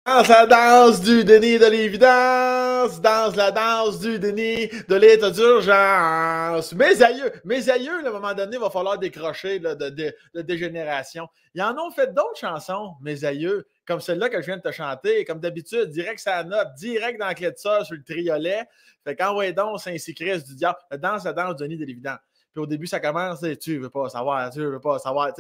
Danse la danse du déni de l'évidence, danse la danse du déni de l'état d'urgence. Mes aïeux, à un moment donné, il va falloir décrocher là, de dégénération. Ils en ont fait d'autres chansons, mes aïeux, comme celle-là que je viens de te chanter, comme d'habitude, direct sa note, direct dans la clé de ça sur le triolet. Fait qu'envoie donc Saint-Sicrest du diable, danse la danse du déni de l'évidence. Puis au début, ça commence, tu veux pas savoir, tu veux pas savoir.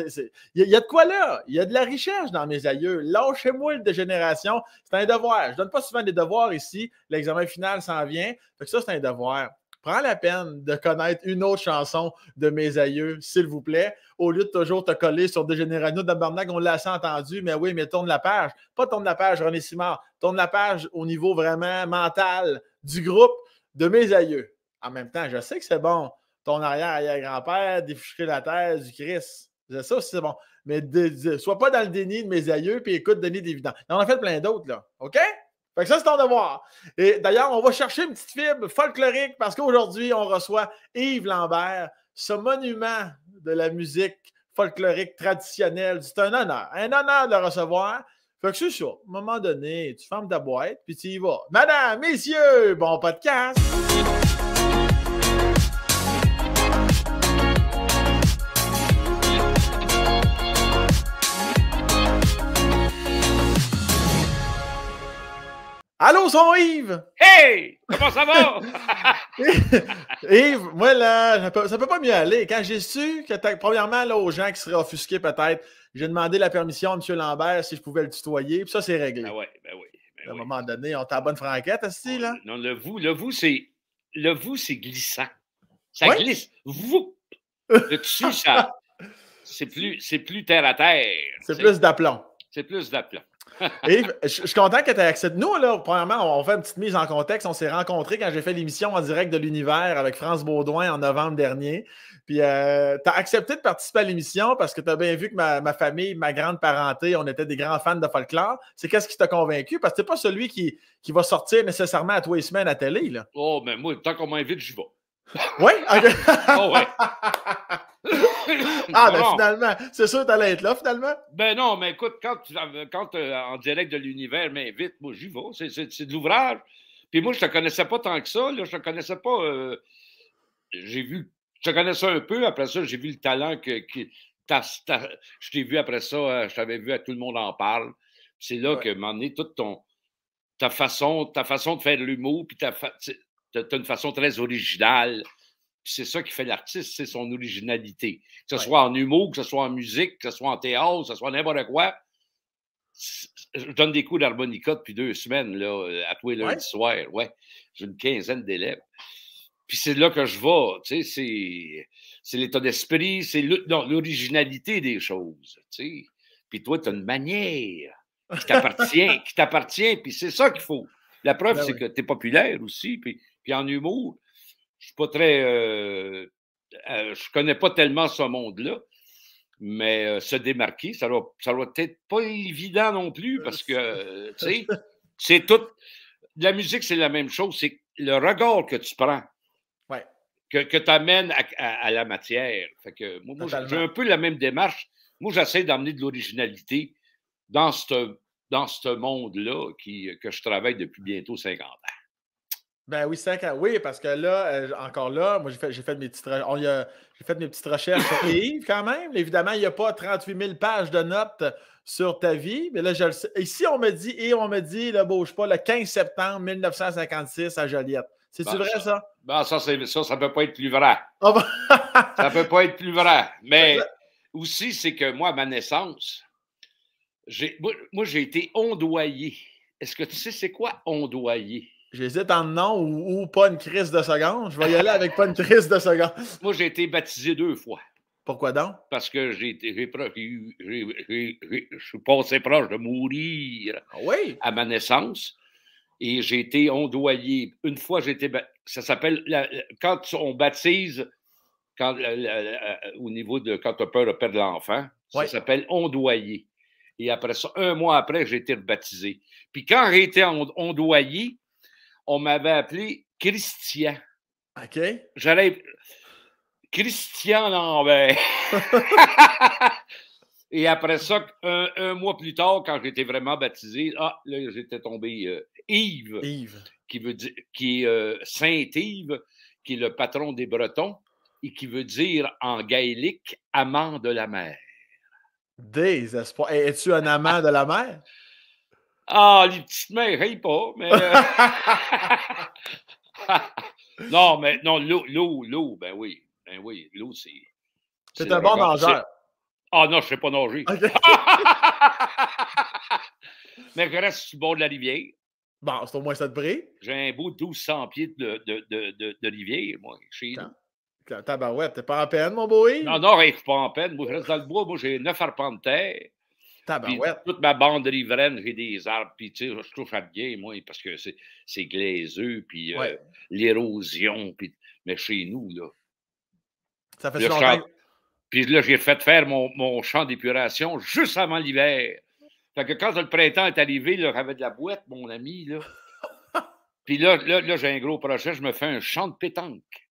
Il y a de quoi là? Il y a de la richesse dans mes aïeux. Lâchez-moi le dégénération. C'est un devoir. Je ne donne pas souvent des devoirs ici. L'examen final s'en vient. Fait que ça, c'est un devoir. Prends la peine de connaître une autre chanson de mes aïeux, s'il vous plaît, au lieu de toujours te coller sur Dégénérano de Barnac. On l'a assez entendu, mais oui, mais tourne la page. Pas tourne la page, René Simard. Tourne la page au niveau vraiment mental du groupe de mes aïeux. En même temps, je sais que c'est bon. Ton arrière-grand-père, déficher la terre du Christ. Ça aussi, c'est bon. Mais sois pas dans le déni de mes aïeux, puis écoute Denis Dividende. On en a fait plein d'autres, là. OK? Fait que ça, c'est ton devoir. Et d'ailleurs, on va chercher une petite fibre folklorique parce qu'aujourd'hui, on reçoit Yves Lambert, ce monument de la musique folklorique traditionnelle. C'est un honneur de le recevoir. Fait que c'est ça. À un moment donné, tu fermes ta boîte, puis tu y vas. Madame, messieurs, bon podcast! Allô, son Yves! Hey! Comment ça va? Yves, moi, là, ça peut pas mieux aller. Quand j'ai su que, premièrement, là, aux gens qui seraient offusqués peut-être, j'ai demandé la permission à M. Lambert si je pouvais le tutoyer, puis ça, c'est réglé. Ben oui. À un moment donné, on t'a bonne franquette, est-ce là? Non, le vous, c'est glissant. Ça glisse. Vous! Le dessus, ça... C'est plus terre à terre. C'est plus d'aplomb. C'est plus d'aplomb. Yves, je suis content que tu aies accepté. Nous, là, premièrement, on fait une petite mise en contexte. On s'est rencontrés quand j'ai fait l'émission en direct de l'Univers avec France Baudouin en novembre dernier. Puis, tu as accepté de participer à l'émission parce que tu as bien vu que ma famille, ma grande parenté, on était des grands fans de folklore. C'est qu'est-ce qui t'a convaincu? Parce que tu n'es pas celui qui va sortir nécessairement à tous les semaines à télé. Là. Oh, mais moi, tant qu'on m'invite, j'y vais. Oui? Okay. Oh, ouais. Ah, ben finalement, c'est sûr que tu allais être là, finalement. Ben non, mais écoute, quand en direct de l'Univers m'invite, moi, j'y vais. C'est de l'ouvrage. Puis moi, je te connaissais pas tant que ça. Là, je te connaissais pas. Je te connaissais un peu. Après ça, j'ai vu le talent que je t'ai vu après ça. Je t'avais vu à Tout le monde en parle. C'est là que, à un moment donné, toute ta façon de faire l'humour, puis t'as une façon très originale. C'est ça qui fait l'artiste, c'est son originalité. Que ce soit en humour, que ce soit en musique, que ce soit en théâtre, que ce soit n'importe quoi. Je donne des cours d'harmonica depuis 2 semaines, là, à tous les lundis soirs. Ouais. J'ai une quinzaine d'élèves. Puis c'est là que je vais. Tu sais, c'est l'état d'esprit, c'est l'originalité des choses. Tu sais. Puis toi, tu as une manière qui t'appartient, puis c'est ça qu'il faut. La preuve, c'est que tu es populaire aussi, puis en humour. Je suis pas très... je connais pas tellement ce monde-là, mais se démarquer, ça doit être pas évident non plus, parce que, tu sais, c'est tout... La musique, c'est la même chose. C'est le regard que tu prends, que tu amènes à la matière. Fait que moi j'ai un peu la même démarche. Moi, j'essaie d'amener de l'originalité dans ce monde-là que je travaille depuis bientôt 50 ans. Ben oui, 5 ans. Oui, parce que là, encore là, moi, j'ai fait mes petites recherches sur Yves quand même. Évidemment, il n'y a pas 38 000 pages de notes sur ta vie. Mais là, je le sais. Ici, on me dit, là, bouge pas, le 15 septembre 1956 à Joliette. C'est-tu vrai, ça? Ben, ça ne peut pas être plus vrai. Oh, ben... ça ne peut pas être plus vrai. Mais aussi, c'est que moi, à ma naissance, moi, j'ai été ondoyé. Est-ce que tu sais c'est quoi ondoyé? J'hésite en nom ou pas une crise de seconde. Je vais y aller avec pas une crise de seconde. Moi, j'ai été baptisé 2 fois. Pourquoi donc? Parce que je suis passé proche de mourir à ma naissance. Et j'ai été ondoyé. Une fois, ça s'appelle... Quand on baptise, au niveau de... Quand tu as peur de perdre l'enfant, ça s'appelle ondoyer. Et après ça, 1 mois après, j'ai été rebaptisé. Puis quand j'ai été ondoyé, on m'avait appelé Christian. OK. Christian Lambert. Et après ça, un mois plus tard, quand j'étais vraiment baptisé, là, j'étais tombé Yves, Yves. qui est Saint-Yves, qui est le patron des Bretons, et qui veut dire en gaélique amant de la mer. Désespoir. Es-tu un amant de la mer? Ah, les petites mains, rient pas, mais. Non, mais non, l'eau, ben oui. Ben oui, l'eau, c'est. T'es un bon nageur. Ah non, je ne sais pas nager. Okay. Mais je reste sur le bord de la rivière. Bon, c'est au moins ça de prix. J'ai un beau 1200 pieds de rivière, moi, chez nous. Tabarouette, t'es pas en peine, mon beau Yves? Non, je suis pas en peine. Moi, je reste dans le bois. Moi, j'ai 9 arpents de terre. Puis toute ma bande de riveraines, j'ai des arbres. Puis, tu sais, je touche à bien, moi, parce que c'est glaiseux. Puis l'érosion. Puis... Mais chez nous, là. Ça fait longtemps. Puis là, j'ai fait faire mon champ d'épuration juste avant l'hiver. Fait que quand le printemps est arrivé, là, j'avais de la boîte, mon ami, là. Puis là, j'ai un gros projet. Je me fais un champ de pétanque.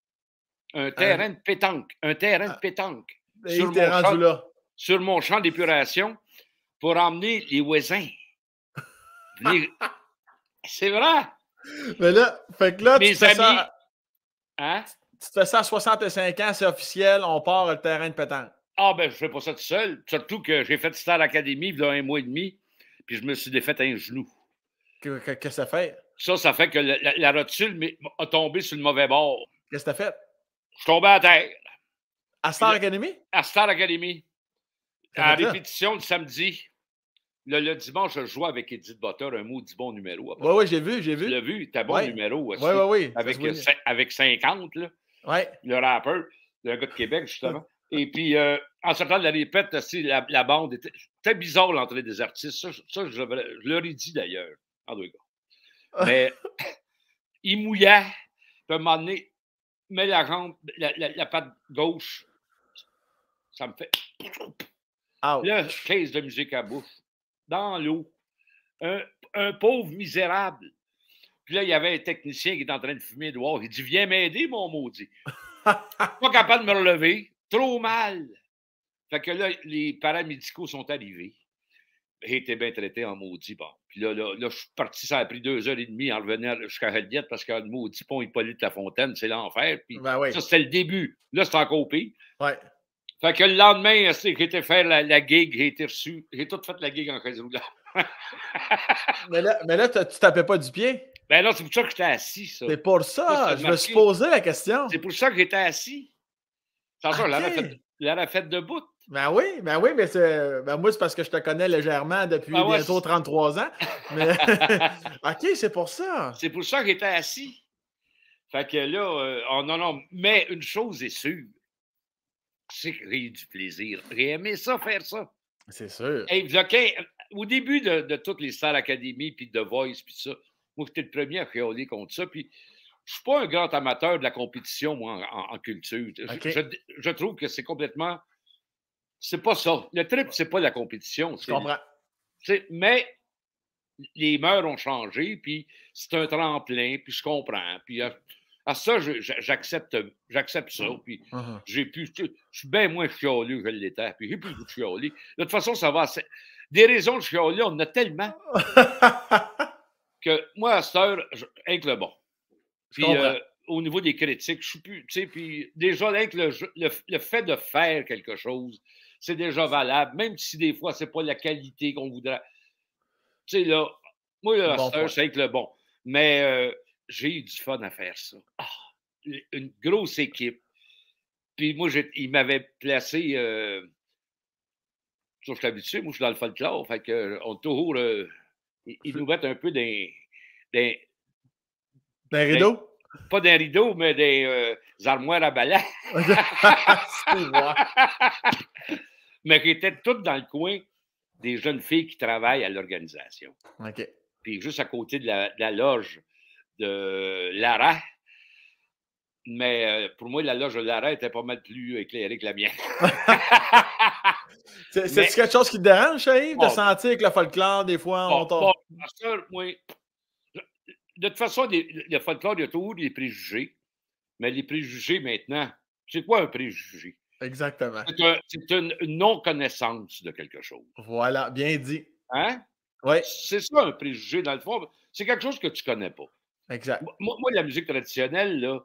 Un terrain de pétanque. Un terrain de pétanque. Sur mon champ d'épuration pour emmener les voisins. C'est vrai. Mais là, fait que là, mes amis. Ça... Hein? Tu te fais ça à 65 ans, c'est officiel, on part le terrain de pétanque. Ah, ben, je fais pas ça tout seul. Surtout que j'ai fait Star Academy il y a 1 mois et demi, puis je me suis défait un genou. Qu'est-ce que ça fait? Ça fait que la rotule a tombé sur le mauvais bord. Qu'est-ce que t'as fait? Je suis tombé à terre. À Star Academy? À Star Academy. À la répétition le samedi. Le dimanche, je jouais avec Edith Butter, un maudit bon numéro. Oui, j'ai vu. Tu l'as vu? T'as bon numéro aussi. Oui. Avec 50, là. Oui. Le rappeur, le gars de Québec, justement. Et puis, en sortant de la répète, la bande était... C'était bizarre, l'entrée des artistes. Ça je leur ai dit, d'ailleurs, en deux gars. Mais il mouillait. Puis, à un moment donné, met la rampe, la patte gauche. Ça me fait... Là, caisse de musique à bouche. Dans l'eau. Un pauvre misérable. Puis là, il y avait un technicien qui est en train de fumer dehors. Il dit, viens m'aider, mon maudit. Pas capable de me relever. Trop mal. Fait que là, les paramédicaux sont arrivés. J'ai été bien traité en maudit. Bon. Puis là, je suis parti, ça a pris 2h30 en revenant jusqu'à Reddiette parce que le maudit pont Hippolyte Lafontaine, c'est l'enfer. Puis ça, c'était le début. Là, c'est encore pire. Ouais. Fait que le lendemain, j'ai été faire la gig, j'ai été reçu. J'ai tout fait la gig en chaise roulante. mais là, tu tapais pas du pied? Ben non, c'est pour ça que j'étais assis, ça. C'est pour ça, je me suis posé la question. C'est pour ça que j'étais assis. C'est ça, l'aurait fait debout. Ben oui, mais moi, c'est parce que je te connais légèrement depuis bientôt 33 ans. Mais... OK, c'est pour ça. C'est pour ça que j'étais assis. Fait que là, non, mais une chose est sûre, c'est que j'ai eu du plaisir. J'ai aimé ça, faire ça. C'est sûr. Hey, au début de toutes les Star Academy, puis de Voice, puis ça, moi, j'étais le premier à créoler contre ça. Puis, je suis pas un grand amateur de la compétition, moi, en culture. Okay. Je trouve que c'est complètement... C'est pas ça. Le trip, c'est pas la compétition. Je comprends. Mais les mœurs ont changé, puis c'est un tremplin, puis je comprends. Puis à ça, j'accepte ça. Puis je suis bien moins chialeux que je l'étais, puis j'ai plus le goût de chialer. De toute façon, ça va... Des raisons de chialer, on en a tellement que moi, à cette heure, avec le bon. Puis au niveau des critiques, je suis plus... Tu sais, puis déjà, avec le fait de faire quelque chose, c'est déjà valable, même si des fois, c'est pas la qualité qu'on voudrait. Tu sais, là, moi, là, c'est avec le bon. Mais j'ai eu du fun à faire ça. Une grosse équipe. Puis moi, il m'avait placé... je suis habitué, moi, je suis dans le folklore. Fait qu'on toujours... ils nous mettent un peu des rideaux? Pas des rideaux, mais des armoires à balai. Mais qui étaient toutes dans le coin des jeunes filles qui travaillent à l'organisation. OK. Puis juste à côté de la loge de Lara. Mais pour moi, la loge de Lara était pas mal plus éclairée que la mienne. C'est quelque chose qui te dérange, Yves, de sentir que le folklore, des fois, on tombe... De toute façon, le folklore, il y a toujours des préjugés. Mais les préjugés, maintenant, c'est quoi un préjugé? Exactement. C'est une non-connaissance de quelque chose. Voilà, bien dit. Hein? Oui, C'est ça un préjugé, dans le fond. C'est quelque chose que tu connais pas. exact. Moi, la musique traditionnelle, là,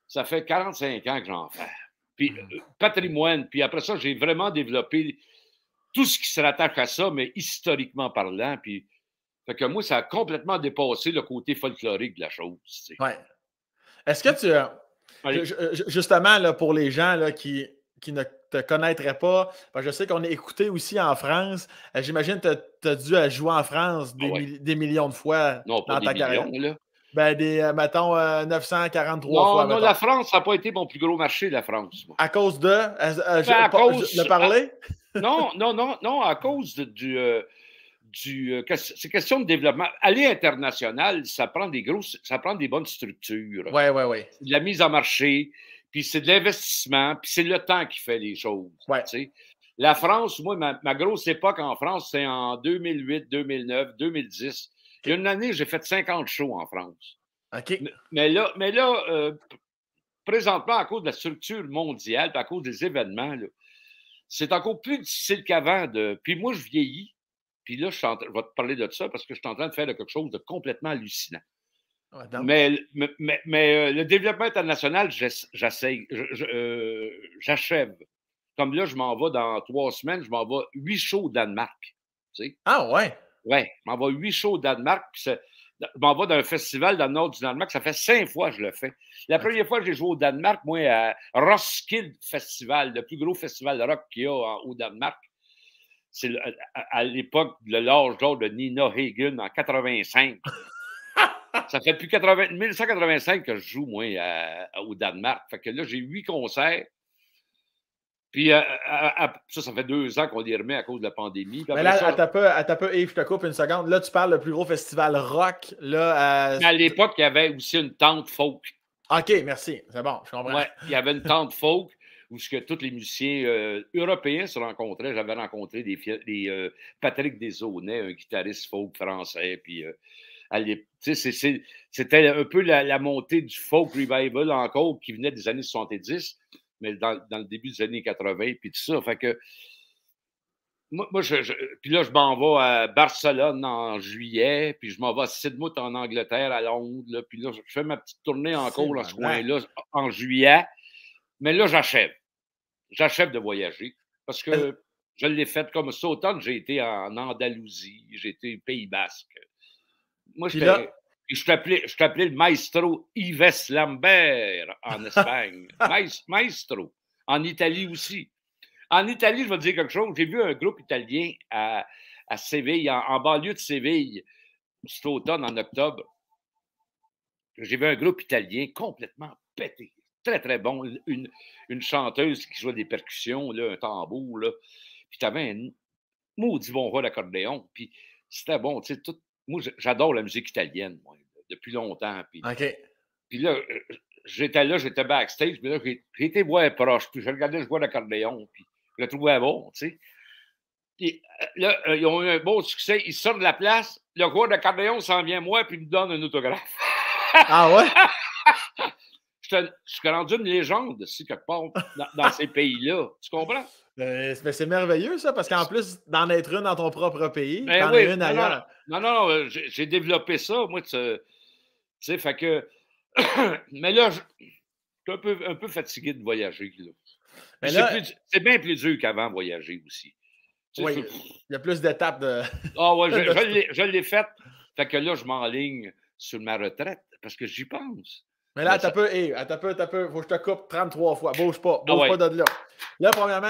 ça fait 45 ans que j'en fais. Puis Mhm. patrimoine, puis après ça, j'ai vraiment développé tout ce qui se rattache à ça, mais historiquement parlant. Puis, fait que moi, ça a complètement dépassé le côté folklorique de la chose. Tu sais. Ouais. Est-ce que Puis, tu. allez, Justement, là, pour les gens là, qui ne te connaîtraient pas, parce que je sais qu'on est écouté aussi en France. J'imagine que tu as dû jouer en France ah ouais. des millions de fois Non, pas dans des ta carrière. millions, là. Ben, mettons, 943 Non, fois, non, mettons. la France, ça n'a pas été mon plus gros marché, la France. Moi. À cause de. Ben, à cause. Le parler? Non, non, non, non, à cause c'est question de développement. Aller international, ça prend ça prend des bonnes structures. Ouais, ouais, ouais. C'est de la mise en marché, puis c'est de l'investissement, puis c'est le temps qui fait les choses. Ouais. Tu sais. La France, moi, ma grosse époque en France, c'est en 2008, 2009, 2010. Il y a une année, j'ai fait 50 shows en France. OK. Mais là, présentement, à cause de la structure mondiale, puis à cause des événements, là, c'est encore plus difficile qu'avant. Puis moi, je vieillis. Puis là, je vais te parler de ça parce que je suis en train de faire quelque chose de complètement hallucinant. Ouais, donc. Mais le développement international, j'achève. Comme là, je m'en vais dans 3 semaines, je m'en vais 8 shows au Danemark. Tu sais? Ah, ouais. Ouais, je m'en vais 8 shows au Danemark. Puis je m'en vais d'un festival dans le nord du Danemark. Ça fait 5 fois que je le fais. La première fois que j'ai joué au Danemark, moi, à Roskilde Festival, le plus gros festival de rock qu'il y a au Danemark. C'est à l'époque de l'âge d'or de Nina Hagen en 85. Ça fait depuis 1985 que je joue, moi, au Danemark. Fait que là, j'ai 8 concerts. Puis ça fait 2 ans qu'on les remet à cause de la pandémie. Puis Mais après là, ça, à ta peu, Yves, je te coupe une seconde. Là, tu parles le plus gros festival rock. Là, à l'époque, il y avait aussi une tente folk. OK, merci. C'est bon, je comprends. Ouais, il y avait une tente folk où tous les musiciens européens se rencontraient. J'avais rencontré Patrick Desaulnay, un guitariste folk français. Puis c'était un peu la montée du folk revival encore qui venait des années 70, mais dans le début des années 80, puis tout ça. Fait que moi puis là, je m'en vais à Barcelone en juillet, puis je m'en vais à Sidmouth en Angleterre, à Londres. Là, puis là, je fais ma petite tournée encore dans ce coin-là en juillet. Mais là, j'achève. J'achève de voyager parce que je l'ai fait comme ça. Automne, j'ai été en Andalousie, j'ai été au Pays Basque. Moi, je t'appelais le maestro Yves Lambert en Espagne. Maestro. En Italie aussi. En Italie, je vais te dire quelque chose. J'ai vu un groupe italien à Séville, en banlieue de Séville, cet automne, en octobre. J'ai vu un groupe italien complètement pété. Très, très bon. Une chanteuse qui jouait des percussions, là, un tambour. Là. Puis tu avais un maudit bon rôle d'accordéon. Puis c'était bon. Moi, j'adore la musique italienne, moi, depuis longtemps. Puis, OK. puis là, j'étais backstage. Puis là, j'ai été voir proche. Puis je regardais le joueur d'accordéon. Puis je le trouvais bon, tu sais. Puis là, ils ont eu un bon succès. Ils sortent de la place. Le joueur d'accordéon s'en vient moi, puis il me donne un autographe. Ah ouais? Je suis rendu une légende, si quelque part, dans ces pays-là. Tu comprends? C'est merveilleux, ça, parce qu'en plus d'en être une dans ton propre pays, Ben t'en oui, as une ailleurs. non, j'ai développé ça, moi, tu sais, fait que... Mais là, je suis un peu fatigué de voyager, là. Mais là, c'est bien plus dur qu'avant, voyager aussi. Oui, il y a plus d'étapes de... Ah ouais, je l'ai fait. Fait que là, je m'enligne sur ma retraite, parce que j'y pense. Mais là, t'as peu, faut que je te coupe 33 fois. Bouge pas de là. Là, premièrement,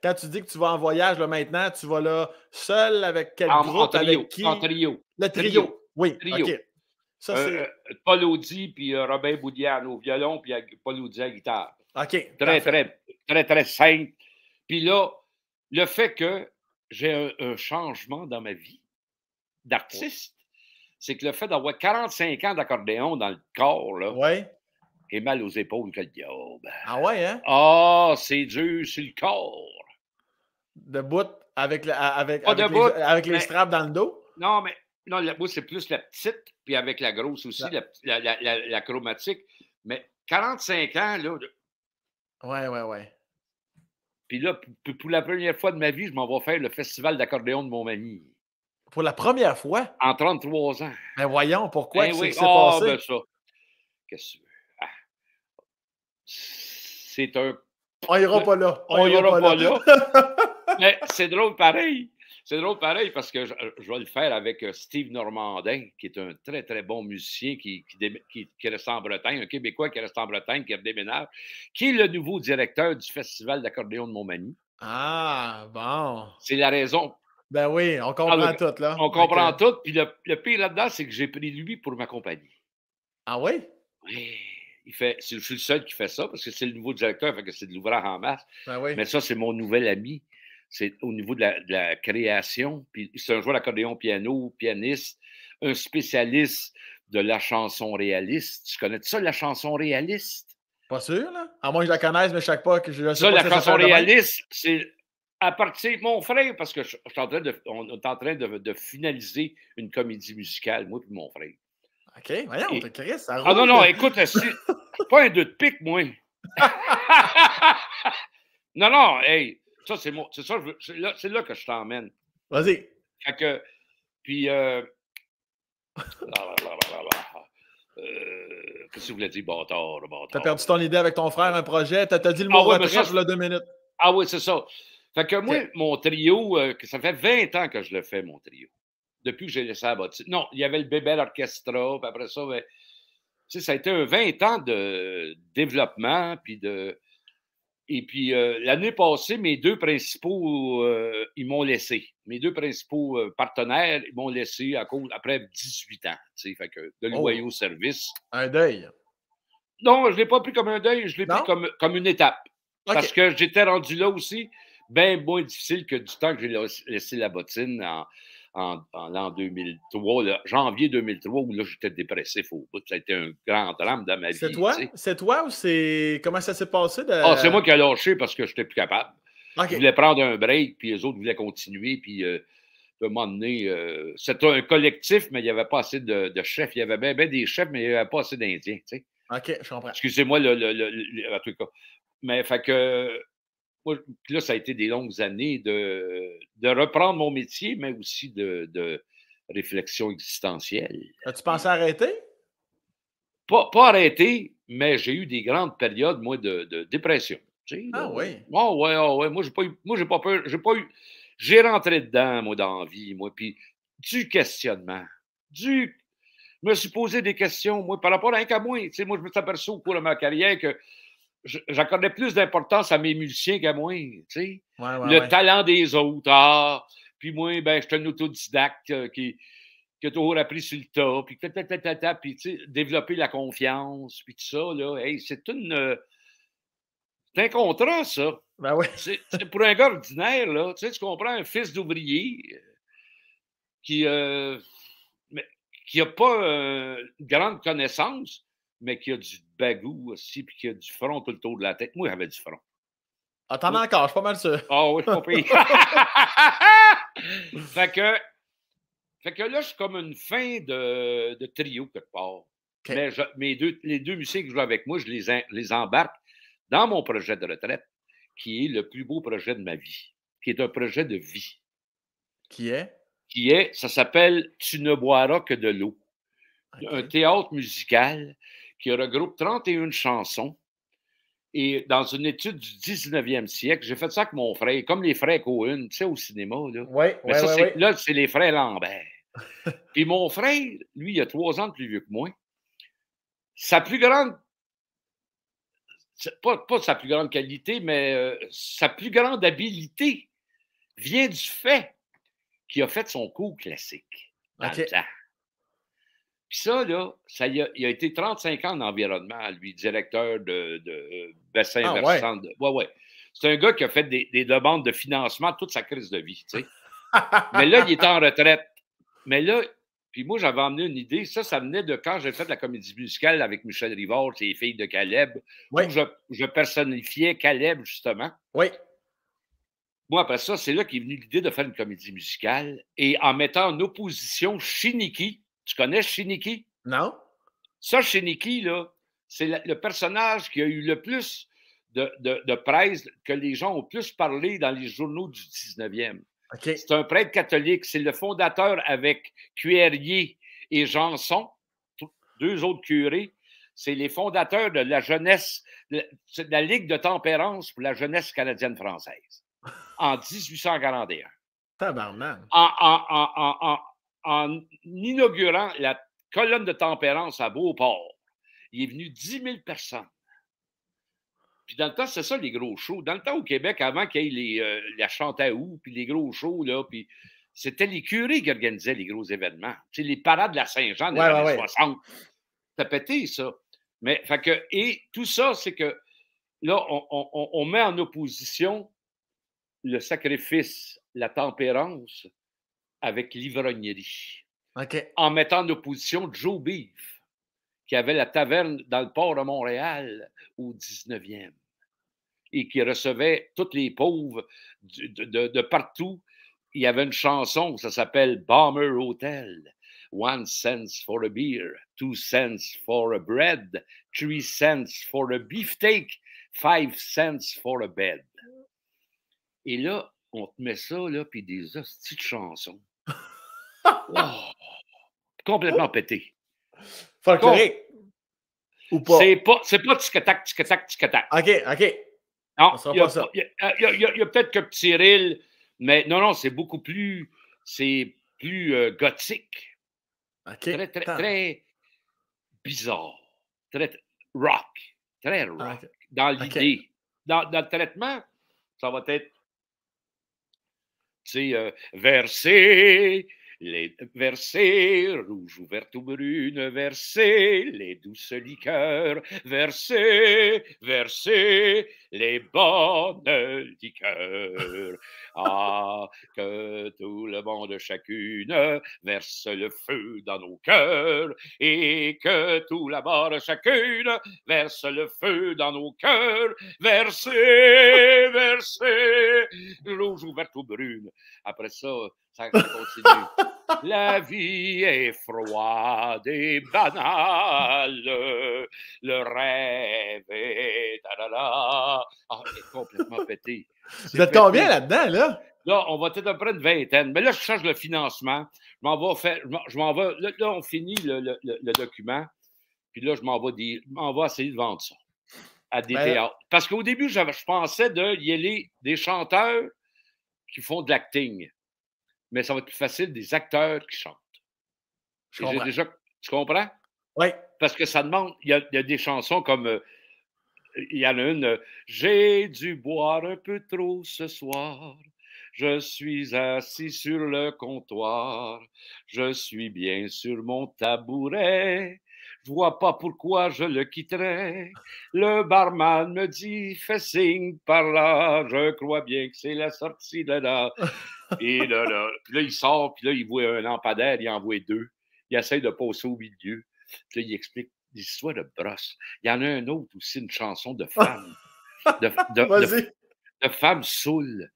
quand tu dis que tu vas en voyage là, maintenant, tu vas là seul avec quel groupe, avec qui? En trio. Le trio. Oui, trio. OK. Ça, c'est... Paul Audi, puis Robin Boudiane au violon, puis Paul Audi à la guitare. OK. Très simple. Puis là, le fait que j'ai un changement dans ma vie d'artiste, c'est que le fait d'avoir 45 ans d'accordéon dans le corps, là, j'ai mal aux épaules que le diable. Ah ouais, hein? Ah, c'est dur sur le corps. Debout avec les straps dans le dos? Non, mais moi, c'est plus la petite, puis avec la grosse aussi, la chromatique. Mais 45 ans, là... Ouais. Puis là, pour la première fois de ma vie, je m'en vais faire le festival d'accordéon de Montmagny. Pour la première fois? En 33 ans. Ben voyons, pourquoi? Ben Qu'est-ce oui. qui s'est Ah, passé? ben ça. Qu'est-ce que tu veux? Ah. C'est un. On ira pas là. On ira pas là. là. Mais c'est drôle pareil. C'est drôle pareil parce que je vais le faire avec Steve Normandin, qui est un très, très bon musicien qui reste en Bretagne, un Québécois qui reste en Bretagne, qui redéménage, qui est le nouveau directeur du Festival d'accordéon de Montmagny. Ah, bon. C'est la raison. Ben oui, on comprend tout, là. On comprend tout. Puis le pire là-dedans, c'est que j'ai pris lui pour m'accompagner. Ah oui? Oui. Je suis le seul qui fait ça parce que c'est le nouveau directeur, fait que c'est de l'ouvrage en masse. Ben oui. Mais ça, c'est mon nouvel ami. C'est au niveau de la création. Puis c'est un joueur d'accordéon piano, pianiste, un spécialiste de la chanson réaliste. Tu connais ça, la chanson réaliste? Pas sûr, là? À moins que je la connaisse, mais je sais pas que je sais Ça, pas la chanson réaliste, c'est à partir mon frère, parce que on est en train de finaliser une comédie musicale, moi et mon frère. OK, voyons, Chris, ça roule. Ah non, non, écoute, c'est pas un 2 de pique, moi. Non, non, hey, ça, c'est moi. C'est ça, c'est là que je t'emmène. Vas-y. Fait que, puis, qu'est-ce que vous voulez dire, bâtard, bâtard? T'as perdu ton idée avec ton frère, un projet, t'as dit le mot retraite pour 2 minutes. Ah oui, c'est ça. Fait que moi, mon trio, ça fait 20 ans que je le fais, mon trio. Depuis que j'ai laissé la bottine. Non, il y avait le Bébel Orchestra, puis après ça, ben, ça a été un 20 ans de développement, et puis l'année passée, mes deux principaux, ils m'ont laissé. Mes deux principaux partenaires, ils m'ont laissé après 18 ans, fait que de loyaux services. Un deuil. Non, je ne l'ai pas pris comme un deuil, je l'ai pris comme une étape. Okay. Parce que j'étais rendu là aussi, bien moins difficile que du temps que j'ai laissé la bottine en l'an 2003, là, janvier 2003, où là, j'étais dépressif au bout. Ça a été un grand drame dans ma vie. C'est toi ou c'est... Comment ça s'est passé? Ah, c'est moi qui ai lâché parce que je n'étais plus capable. Okay. Je voulais prendre un break, puis les autres voulaient continuer, puis à un moment donné, c'était un collectif, mais il n'y avait pas assez de chefs. Il y avait bien des chefs, mais il n'y avait pas assez d'Indiens, tu sais. OK, je comprends. Excusez-moi, en tout cas. Mais fait que... Moi, là, ça a été des longues années de reprendre mon métier, mais aussi de réflexion existentielle. As-tu pensé arrêter? Pas arrêter, mais j'ai eu des grandes périodes, moi, de dépression. Tu sais, ah oui? Oh, ouais. Moi, j'ai pas peur. J'ai rentré dedans, moi, dans la vie, moi, puis du questionnement. Je me suis posé des questions, moi, par rapport à un qu'à moi. Tu sais, moi, je me suis aperçu au cours de ma carrière que j'accordais plus d'importance à mes musiciens qu'à moi, tu sais. Le talent des autres, puis moi, ben, je suis un autodidacte qui a toujours appris sur le tas, puis puis tu sais, développer la confiance, puis tout ça, là, hey, c'est un contrat, ça. Ben oui. C'est pour un gars ordinaire, là, tu sais, tu comprends, un fils d'ouvrier qui n'a pas une grande connaissance, mais qui a du bagou aussi, puis qui a du front tout le tour de la tête. Moi, j'avais du front. Ah, t'en as encore, je suis pas mal sûr. Ah oui, je suis pas pire. Fait que là, je suis comme une fin de trio quelque part. Okay. Mais les deux musiciens qui jouent avec moi, je les embarque dans mon projet de retraite, qui est le plus beau projet de ma vie, qui est un projet de vie. Qui est? Ça s'appelle « Tu ne boiras que de l'eau ». Okay. Un théâtre musical qui regroupe 31 chansons. Et dans une étude du 19e siècle, j'ai fait ça avec mon frère, comme les frères Cohen, tu sais, au cinéma. Là, là c'est les frères Lambert. Puis mon frère, lui, il a 3 ans de plus vieux que moi. Sa plus grande, pas sa plus grande qualité, mais sa plus grande habileté vient du fait qu'il a fait son cours classique dans le temps. Puis ça, là, il a été 35 ans en environnement, lui, directeur de bassin versant. Ouais. C'est un gars qui a fait des demandes de financement toute sa crise de vie, tu sais. Mais là, il est en retraite. Mais là, puis moi, j'avais emmené une idée. Ça venait de quand j'ai fait la comédie musicale avec Michel Rivard, les filles de Caleb, où je personnifiais Caleb, justement. Oui. Moi, après ça, c'est là qu'est venue l'idée de faire une comédie musicale et en mettant en opposition Shiniki. Tu connais Shiniki? Non. Ça, Shiniki, là, c'est le personnage qui a eu le plus de presse que les gens ont plus parlé dans les journaux du 19e. Okay. C'est un prêtre catholique. C'est le fondateur avec Cuerrier et Janson, deux autres curés. C'est les fondateurs de la jeunesse, de la Ligue de tempérance pour la jeunesse canadienne-française en 1841. Tabarnak. En inaugurant la colonne de tempérance à Beauport, il est venu 10 000 personnes. Puis dans le temps, c'est ça les gros shows. Dans le temps au Québec, avant qu'il y ait la Chantaou, puis les gros shows, là, puis c'était les curés qui organisaient les gros événements. Tu sais, les parades de la Saint-Jean des années 60. T'as pété, ça. Mais, fait que, et tout ça, c'est que là, on met en opposition le sacrifice, la tempérance avec l'ivrognerie. Okay. En mettant en opposition Joe Beef, qui avait la taverne dans le port de Montréal au 19e et qui recevait tous les pauvres de partout. Il y avait une chanson, ça s'appelle Bomber Hotel. 1 cent for a beer, 2 cents for a bread, 3 cents for a beefsteak, 5 cents for a bed. Et là, on te met ça, là, puis des hosties de chansons. Oh, complètement pété. Folklorique. Ou pas? C'est pas tic-tac, tic-tac, tic-tac. OK. Non, il y a peut-être que Cyril, mais non, c'est beaucoup plus, gothique. Okay. Très bizarre. Très rock. Très rock. Okay. Dans l'idée. Okay. Dans le traitement, ça va être, tu sais, verser rouge ou verte ou brune, verser les douces liqueurs, verser les bonnes liqueurs. Ah, que tout le monde chacune verse le feu dans nos cœurs et que tout la barre chacune verse le feu dans nos cœurs, verser rouge ou verte ou brune. Après ça continue. La vie est froide et banale, le rêve est... Ah, il est complètement pété. Vous êtes combien là-dedans, là? Là, on va être à peu près une vingtaine. Mais là, je cherche le financement. Je m'en vais... Là, on finit le document. Puis là, je m'en vais essayer de vendre ça à des théâtres. Parce qu'au début, je pensais y aller des chanteurs qui font de l'acting. Mais ça va être plus facile des acteurs qui chantent. Tu comprends? Oui. Parce que ça demande, il y a des chansons comme, il y en a une, j'ai dû boire un peu trop ce soir, je suis assis sur le comptoir, je suis bien sur mon tabouret, je vois pas pourquoi je le quitterais. Le barman me dit, fais signe par là, je crois bien que c'est la sortie de là. Et là, il sort, puis là, il voit un lampadaire, il en voit deux. Il essaie de passer au milieu. Puis là, il explique des histoires de brosse. Il y en a un autre aussi, une chanson de femme. De femme saoule.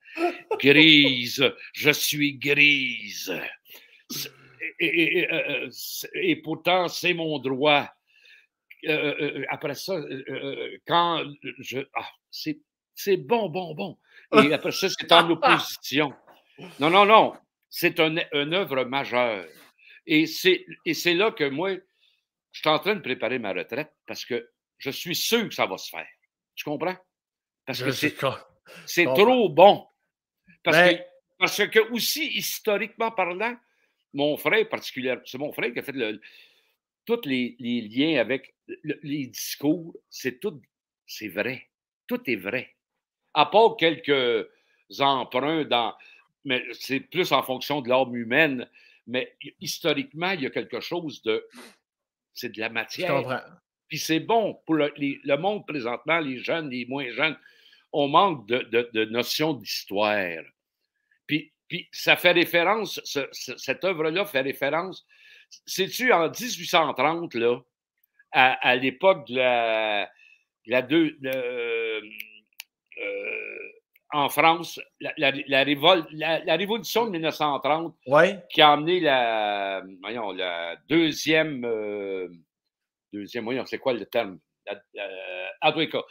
Grise, je suis grise. Et pourtant, c'est mon droit. Après ça, quand je... Ah, c'est bon. Et après ça, c'est en opposition. Non. C'est une œuvre majeure. Et c'est là que moi, je suis en train de préparer ma retraite parce que je suis sûr que ça va se faire. Tu comprends? Parce que c'est trop bon. Parce que aussi, historiquement parlant, mon frère particulièrement, c'est mon frère qui a fait tous les liens avec les discours, c'est vrai. Tout est vrai. À part quelques emprunts mais c'est plus en fonction de l'âme humaine. Mais historiquement, il y a quelque chose c'est de la matière. Je comprends. Puis c'est bon pour le monde présentement, les jeunes, les moins jeunes, on manque de notions d'histoire. Puis ça fait référence, cette œuvre-là fait référence, sais-tu, en 1830, là, à l'époque de en France, la révolution de 1930 qui a amené la deuxième, c'est quoi le terme? En tous les cas,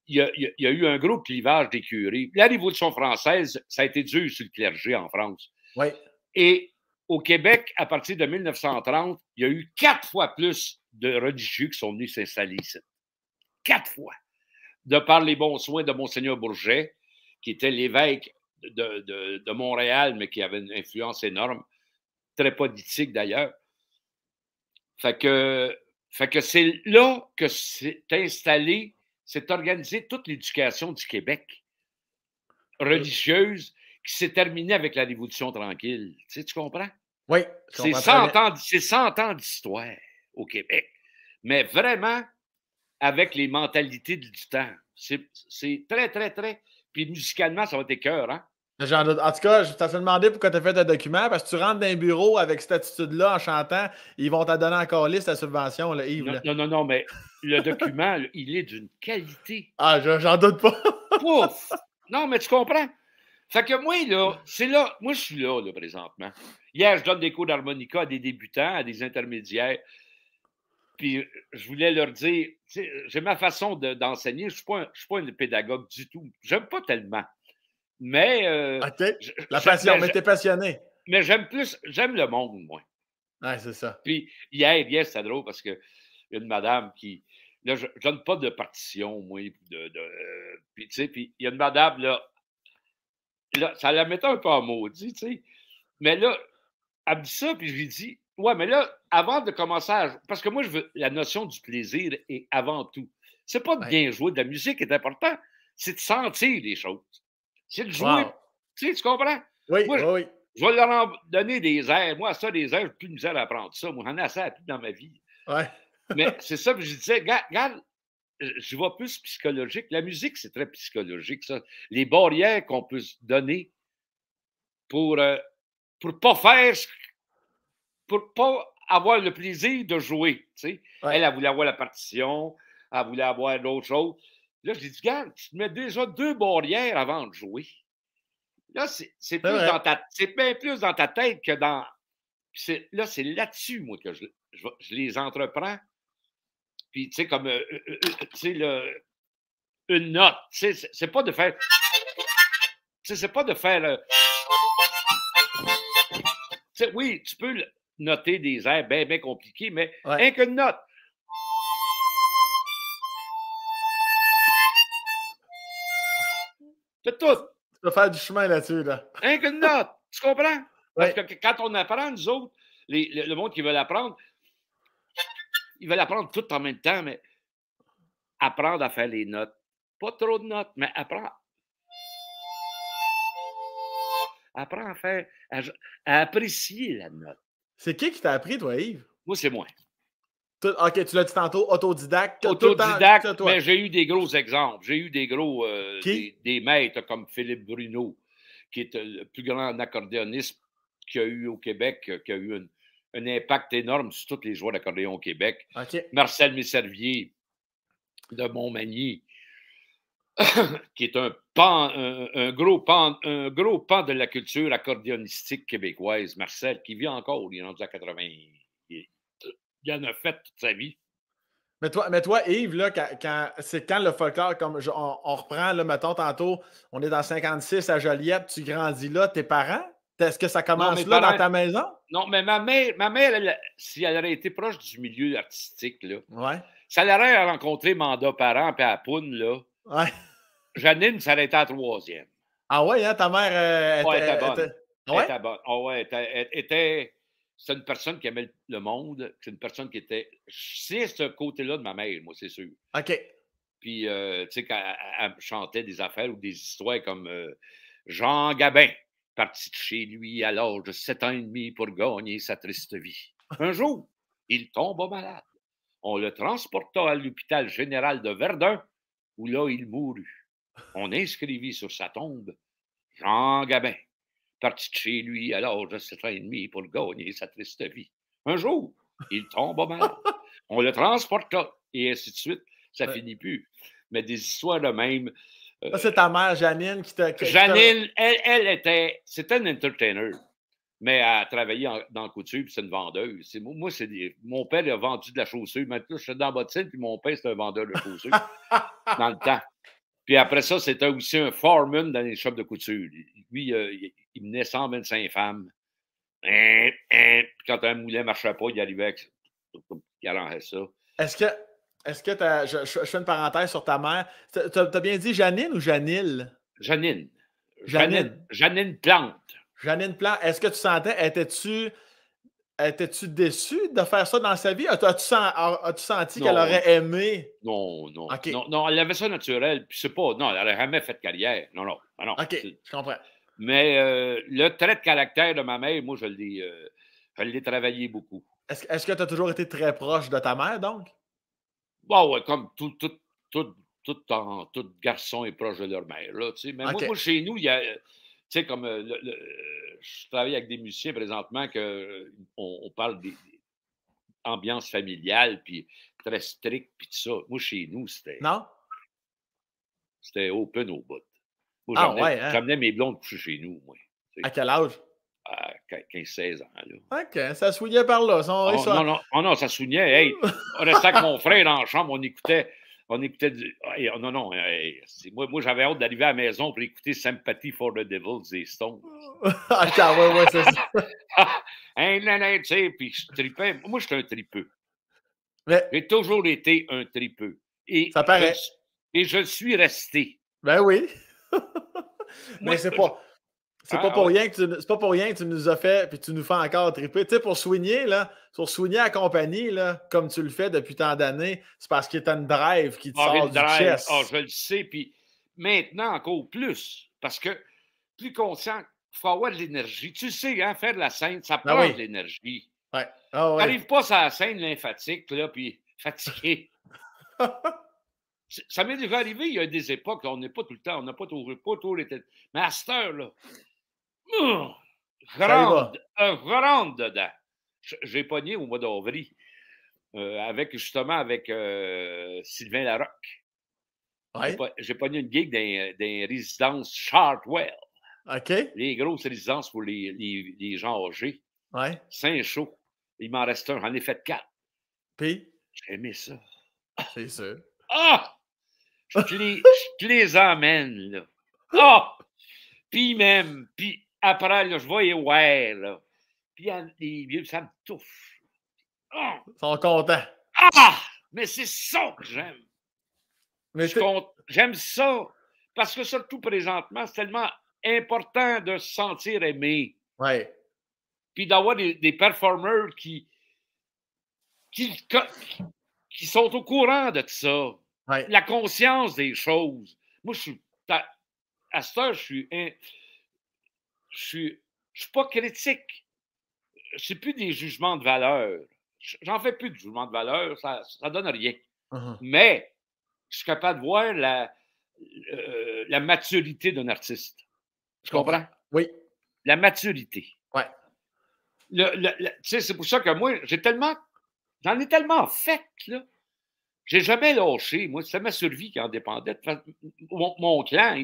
il y a eu un gros clivage des curés. La Révolution française, ça a été dur sur le clergé en France. Oui. Et au Québec, à partir de 1930, il y a eu 4 fois plus de religieux qui sont venus s'installer ici. 4 fois. De par les bons soins de Monseigneur Bourget, qui était l'évêque de Montréal, mais qui avait une influence énorme, très politique d'ailleurs. Fait que c'est là que s'est installé, s'est organisée toute l'éducation du Québec religieuse qui s'est terminée avec la Révolution tranquille. Tu comprends? Oui. C'est 100 ans d'histoire au Québec. Mais vraiment, avec les mentalités du temps. C'est très, très, très... Puis musicalement, ça va être cœur, hein? En tout cas, je t'ai demandé pourquoi tu as fait un document, parce que tu rentres dans un bureau avec cette attitude-là en chantant, ils vont te donner encore liste la subvention, là, Yves. Là. Non, mais le document, il est d'une qualité. Ah, j'en doute pas. Pouf! Non, mais tu comprends? Fait que moi, là, moi, je suis là, présentement. Hier, je donne des cours d'harmonica à des débutants, à des intermédiaires. Puis je voulais leur dire, j'ai ma façon d'enseigner, je suis pas un pédagogue du tout. J'aime pas tellement. Mais. OK. La passion, mais t'es passionné. Mais j'aime le monde, moi. Ouais, c'est ça. Puis hier c'était drôle parce que une madame qui. Là, je donne pas de partition, moi. Puis, tu sais, puis il y a une madame, là, ça la mettait un peu en maudit, tu sais. Mais là, elle me dit ça, puis je lui dis, ouais, mais là, avant de commencer à. Parce que moi, la notion du plaisir est avant tout. C'est pas de bien jouer, de la musique est important, c'est de sentir les choses. C'est de jouer. Wow. Tu comprends? Oui, moi, oui. Je vais leur donner des airs. Moi, ça, des airs, j'ai plus de misère à apprendre ça. Moi, j'en ai assez appris dans ma vie. Ouais. Mais c'est ça que je disais, regarde, je vois plus psychologique. La musique, c'est très psychologique, ça. Les barrières qu'on peut se donner pour pas faire, pour pas avoir le plaisir de jouer. Tu sais. Ouais. Elle voulait avoir la partition, elle voulait avoir d'autres choses. Là, je lui dis, regarde, tu te mets déjà 2 barrières avant de jouer. Là, c'est bien plus dans ta tête que dans. Là, c'est là-dessus, moi, que je les entreprends. Puis, tu sais, comme une note. C'est pas de faire. C'est pas de faire. Oui, tu peux noter des airs bien, bien compliqués, mais rien qu'une note. C'est tout. Tu peux faire du chemin là-dessus, là. Rien qu'une note. Tu comprends? Parce que quand on apprend, nous autres, le monde qui veut l'apprendre, ils veulent apprendre tout en même temps, mais apprendre à faire les notes. Pas trop de notes, mais apprendre à faire, à apprécier la note. C'est qui t'a appris, toi, Yves? Moi, c'est moi. OK, tu l'as dit tantôt, autodidacte. Autodidacte, mais j'ai eu des gros exemples. J'ai eu des gros des maîtres comme Philippe Bruno, qui est le plus grand accordéoniste qu'il y a eu au Québec, qui a eu un impact énorme sur tous les joueurs d'accordéon au Québec. Okay. Marcel Messervier de Montmagny, qui est un gros pan de la culture accordéonistique québécoise. Marcel, qui vit encore, il est rendu à 80. Il en a fait toute sa vie. Mais toi, Yves, là, c'est quand le folklore, comme on reprend, là, mettons, tantôt, on est dans 56 à Joliette, tu grandis là, tes parents? Est-ce que ça commence dans ta maison? Non, mais ma mère si elle aurait été proche du milieu artistique, là, ça l'aurait rencontré Manda Parent et à Poune, là. Ouais. Janine, ça aurait été à 3e. Ah ouais, hein, ta mère était bonne. Elle était bonne. Oh, ouais, c'est une personne qui aimait le monde. C'est une personne qui était. C'est ce côté-là de ma mère, moi, c'est sûr. OK. Puis, tu sais, quand elle chantait des affaires ou des histoires comme Jean Gabin, parti de chez lui à l'âge de 7 ans et demi pour gagner sa triste vie. Un jour, il tomba malade. On le transporta à l'hôpital général de Verdun, où là, il mourut. On inscrivit sur sa tombe Jean Gabin, parti de chez lui à l'âge de 7 ans et demi pour gagner sa triste vie. Un jour, il tomba malade. On le transporta, et ainsi de suite. Ça finit plus. Mais des histoires de même. C'est ta mère, Janine, qui t'a. Janine, elle était. C'était une entertainer. Mais elle travaillait dans la couture, puis c'est une vendeuse. Moi, mon père il a vendu de la chaussure. Maintenant, je suis dans la bottine, puis mon père, c'est un vendeur de chaussures dans le temps. Puis après ça, c'était aussi un foreman dans les shops de couture. Lui, il menait 125 femmes. Puis quand un moulin ne marchait pas, il arrivait avec... Il arrangeait ça. Est-ce que je fais une parenthèse sur ta mère. T'as bien dit Janine ou Janille? Janine. Janine Plante. Janine Plante. Est-ce que tu sentais, étais-tu déçu de faire ça dans sa vie? As-tu senti qu'elle aurait aimé? Non. Okay. Non, elle avait ça naturel. Puis c'est pas... Non, elle n'aurait jamais fait de carrière. Non. OK, je comprends. Mais le trait de caractère de ma mère, moi, je l'ai travaillé beaucoup. Est-ce que tu as toujours été très proche de ta mère, donc? Bon, ouais, comme tout garçon est proche de leur mère. Là, mais moi, chez nous, il y a... Tu sais, comme je travaille avec des musiciens présentement on parle des ambiances familiales, puis très strict, puis tout ça. Moi, chez nous, c'était... Non? C'était open au bout. Moi, j'amenais mes blondes coucher chez nous, moi. À quel âge? À 15-16 ans, là. OK, ça souillait par là. Non, ça souillait. Hey, on restait avec mon frère dans la chambre, on écoutait du... Hey, non. Moi, j'avais hâte d'arriver à la maison pour écouter Sympathy for the Devils des Stones. ouais, c'est ça. Tu sais, puis je tripais. Moi, j'étais un tripeux. Mais... J'ai toujours été un tripeux. Et ça paraît. Et je suis resté. Ben oui. Mais c'est pas pour rien que tu nous as fait, puis tu nous fais encore triper. Tu sais, pour soigner la compagnie, là, comme tu le fais depuis tant d'années, c'est parce qu'il y a une drive qui te sort du chest. Je le sais, puis maintenant encore plus, parce que plus conscient, il faut avoir de l'énergie. Tu sais, hein, faire de la scène, ça prend de l'énergie. Ouais. Tu n'arrives pas sur la scène lymphatique, là, puis fatigué. Ça m'est déjà arrivé, il y a des époques, on n'est pas tout le temps, on n'a pas toujours été... Mais à cette heure-là, je rentre dedans. J'ai pogné au mois d'avril avec Sylvain Larocque. Ouais. J'ai pogné une gig dans résidences Chartwell. OK. Les grosses résidences pour les gens âgés. Ouais. 5 shows. Il m'en reste un. J'en ai fait 4. Puis? J'ai aimé ça. C'est sûr. Je te les emmène, là. Puis même, puis après, là, je vais ouais, là. Puis les vieux, ça me touche. Ils sont contents. Mais c'est ça que j'aime. Mais j'aime ça. Parce que surtout présentement, c'est tellement important de se sentir aimé. Ouais. Puis d'avoir des performeurs qui sont au courant de ça. Ouais. La conscience des choses. Moi, à cette heure, je suis pas critique. C'est plus des jugements de valeur. J'en fais plus de jugements de valeur. Ça donne rien. Mais je suis capable de voir la maturité d'un artiste. Tu comprends? Oui. La maturité. Ouais. Tu sais, c'est pour ça que moi, j'en ai tellement fait, là. J'ai jamais lâché. Moi, c'est ma survie qui en dépendait. Mon clan,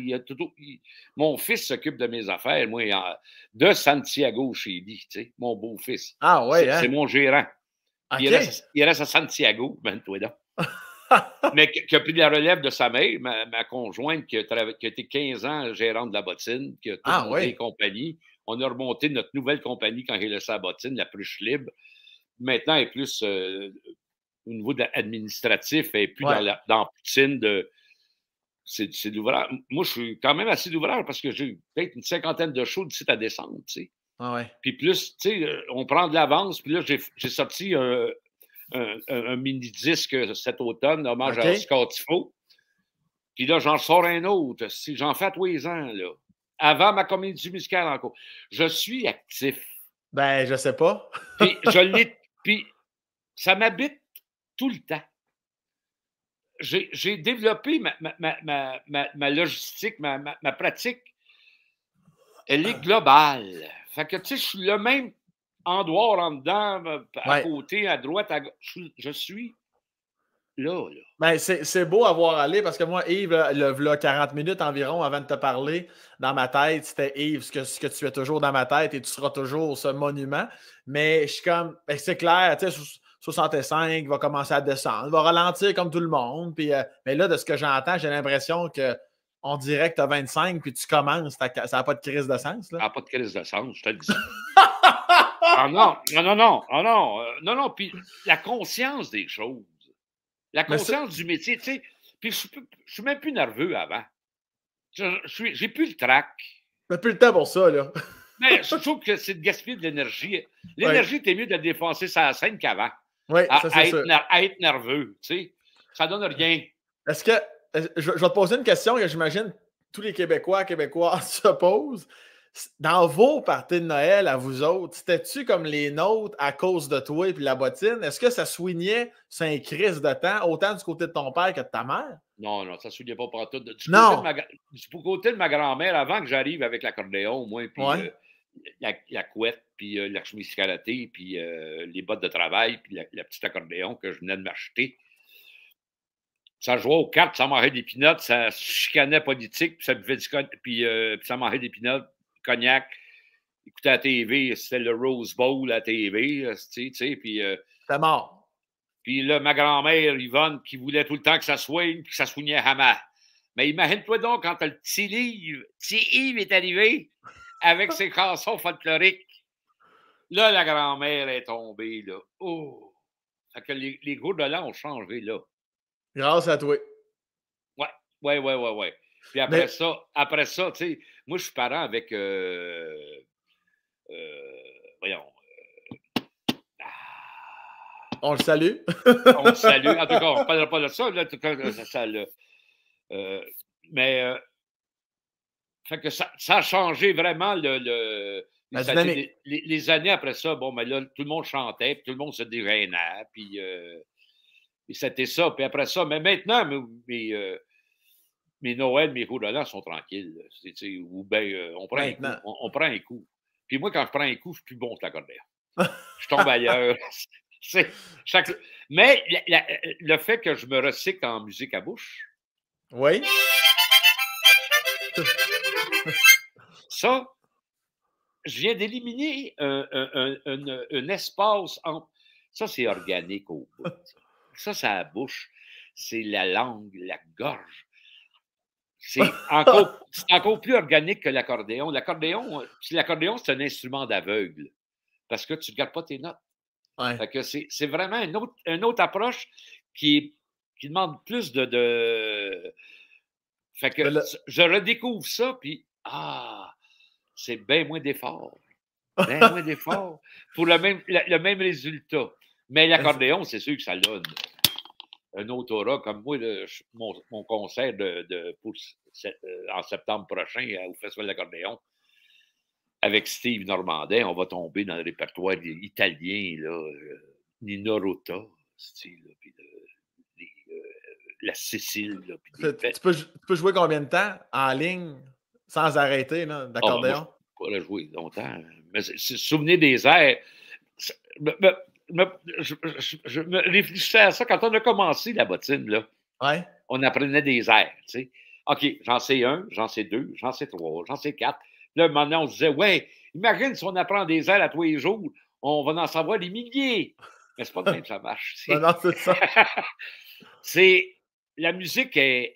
mon fils s'occupe de mes affaires, moi, de Santiago chez lui, tu sais, mon beau-fils. Ah ouais, c'est mon gérant. Okay. Il reste à Santiago, ben toi là. Mais qui a pris la relève de sa mère, ma conjointe, qui a été 15 ans gérante de la bottine, qui a monté les compagnies. On a remonté notre nouvelle compagnie quand j'ai laissé la bottine, la Pruche Libre. Maintenant, elle est plus... au niveau administratif, et puis dans Poutine, c'est de l'ouvrage. Moi, je suis quand même assez d'ouvrage parce que j'ai peut-être une 50aine de shows d'ici à décembre, tu sais. Puis plus, tu sais, on prend de l'avance, puis là, j'ai sorti un mini-disque cet automne, hommage à Scott Tifo. Puis là, j'en sors un autre. J'en fais à tous les ans, là. Avant ma comédie musicale encore. Je suis actif. Ben, je sais pas. Puis ça m'habite tout le temps. J'ai développé ma logistique, ma pratique. Elle est globale. Fait que, tu sais, je suis le même en dehors, en dedans, à côté, à droite, à gauche. Je suis là. Ben, c'est beau à voir aller parce que moi, Yves, là, 40 minutes environ avant de te parler, dans ma tête, c'était Yves, ce que tu es toujours dans ma tête et tu seras toujours ce monument. Mais je suis comme, ben, c'est clair, tu sais, 65 va commencer à descendre, va ralentir comme tout le monde. Puis, mais là, de ce que j'entends, j'ai l'impression qu'on dirait que tu as 25 puis tu commences, ça n'a pas de crise de sens. Là. Ça n'a pas de crise de sens, je te le dis. Ah non, non. Puis la conscience des choses, la conscience du métier, tu sais. Puis je suis même plus nerveux avant. J'ai plus le trac. T'as plus le temps pour ça, là. Mais je trouve que c'est de gaspiller de l'énergie. L'énergie, t'es mieux de la défoncer sur la scène qu'avant. Oui, ça, c'est sûr. À être nerveux, tu sais. Ça donne rien. Est-ce que. Je vais te poser une question que j'imagine tous les Québécoises se posent. Dans vos parties de Noël à vous autres, c'était-tu comme les nôtres à cause de toi et la bottine? Est-ce que ça soignait un crise de temps, autant du côté de ton père que de ta mère? Non, ça ne se souvient pas tout. Du côté de ma grand-mère, avant que j'arrive avec l'accordéon, moi, puis la couette, puis la chemise karaté, puis les bottes de travail, puis la petite accordéon que je venais de m'acheter. Ça jouait aux cartes, ça mangeait des pinottes, ça chicanait politique, puis ça buvait puis ça mangeait des pinottes, cognac, écoutait la TV, c'était le Rose Bowl à la TV, tu sais, puis... C'était mort. Puis là, ma grand-mère, Yvonne, qui voulait tout le temps que ça soigne, puis que ça soignait Hama. Mais imagine-toi donc quand le petit Yves est arrivé avec ses chansons folkloriques. Là, la grand-mère est tombée, là. Oh! Fait que les gros de l'an ont changé, là. Grâce à toi. Ouais. Puis après ça, tu sais, moi, je suis parent avec, voyons. On le salue. On le salue. En tout cas, on ne parlera pas de ça, là, en tout cas, ça là. Mais, fait que ça a changé vraiment les années après ça. Bon, mais là, tout le monde chantait, puis tout le monde se dérainait, puis c'était ça. Puis après ça, mais maintenant, mes Noël, mes jours de l'an sont tranquilles. Ou bien, on prend un coup. Puis moi, quand je prends un coup, je suis plus bon sur l'accordéon. Je tombe ailleurs. Mais le fait que je me recycle en musique à bouche. Oui. Ça, je viens d'éliminer un espace entre. Ça, c'est organique au bout. Ça, c'est la bouche. C'est la langue, la gorge. C'est encore plus organique que l'accordéon. L'accordéon, c'est un instrument d'aveugle parce que tu ne regardes pas tes notes. Ouais. Fait que c'est vraiment une autre approche qui demande plus de... Fait que je redécouvre ça, puis c'est bien moins d'efforts. Bien moins d'efforts pour le même résultat. Mais l'accordéon, c'est sûr que ça donne un autre aura. Comme moi, mon concert en septembre prochain au Festival d'accordéon, avec Steve Normandin, on va tomber dans le répertoire italien, là, Nino Rota, puis la Sicile. Là, tu peux jouer combien de temps en ligne sans arrêter d'accordéon? Je pourrais jouer longtemps. Mais souvenir des airs. Je me réfléchissais à ça quand on a commencé la bottine. Là. Ouais. On apprenait des airs. Tu sais. OK, j'en sais 1, j'en sais 2, j'en sais 3, j'en sais 4. Là, maintenant, on se disait, ouais, imagine si on apprend des airs à tous les jours, on va en savoir des milliers. Mais c'est pas de même que ça marche. Non, c'est ça. La musique est,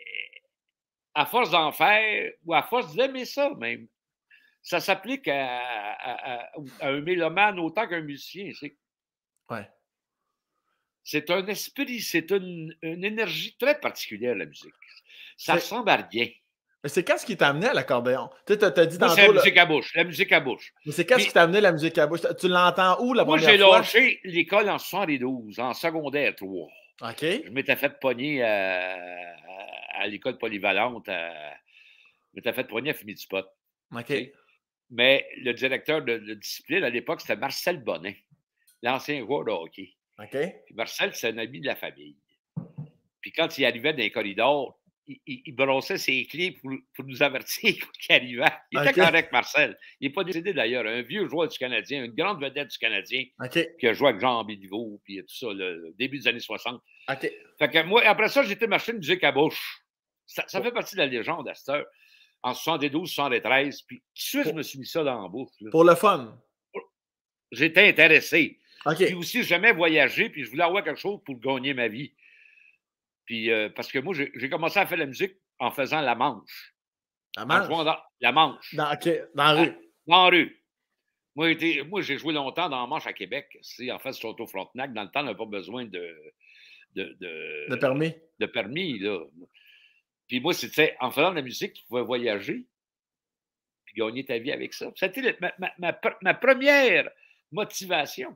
à force d'en faire, ou à force d'aimer ça même, ça s'applique à un mélomane autant qu'un musicien. Ouais. C'est un esprit, c'est une énergie très particulière, la musique. Ça ressemble à rien. Mais c'est qu'est-ce qui t'a amené à l'accordéon? Tu sais, t'as dit tantôt... C'est la musique à bouche. La musique à bouche. Mais c'est qu'est-ce qui t'a amené la musique à bouche? Tu l'entends où la première fois? Moi, j'ai lâché l'école en 72, en secondaire 3. OK. Je m'étais fait pogner à l'école polyvalente. Je m'étais fait pogner à fumer du pot. OK. Mais le directeur de discipline à l'époque, c'était Marcel Bonnet, l'ancien joueur de hockey. OK. Puis Marcel, c'est un ami de la famille. Puis quand il arrivait dans les corridors, il brossait ses clés pour nous avertir qu'il arrivait. Il était OK. correct, Marcel. Il n'est pas décédé d'ailleurs. Un vieux joueur du Canadien, une grande vedette du Canadien, OK. qui a joué avec Jean Béliveau, puis tout ça, le début des années 60. OK. Fait que moi, après ça, j'étais m'acheter une musique à bouche. Ça fait partie de la légende à cette heure. En 72, 73. Puis tout de suite, je me suis mis ça dans la bouche. Là. Pour le fun. J'étais intéressé. OK. Puis aussi, j'aimais voyager, puis je voulais avoir quelque chose pour gagner ma vie. Puis, parce que moi, j'ai commencé à faire la musique en faisant la manche. La En manche? jouant dans la manche. OK. Dans la rue. Dans la rue. Moi, j'ai joué longtemps dans la manche à Québec. En fait, sur Auto-Frontenac. Dans le temps, on n'avait pas besoin de permis. De permis, là. Puis moi, c'était en faisant de la musique, tu pouvais voyager puis gagner ta vie avec ça. C'était ma première motivation.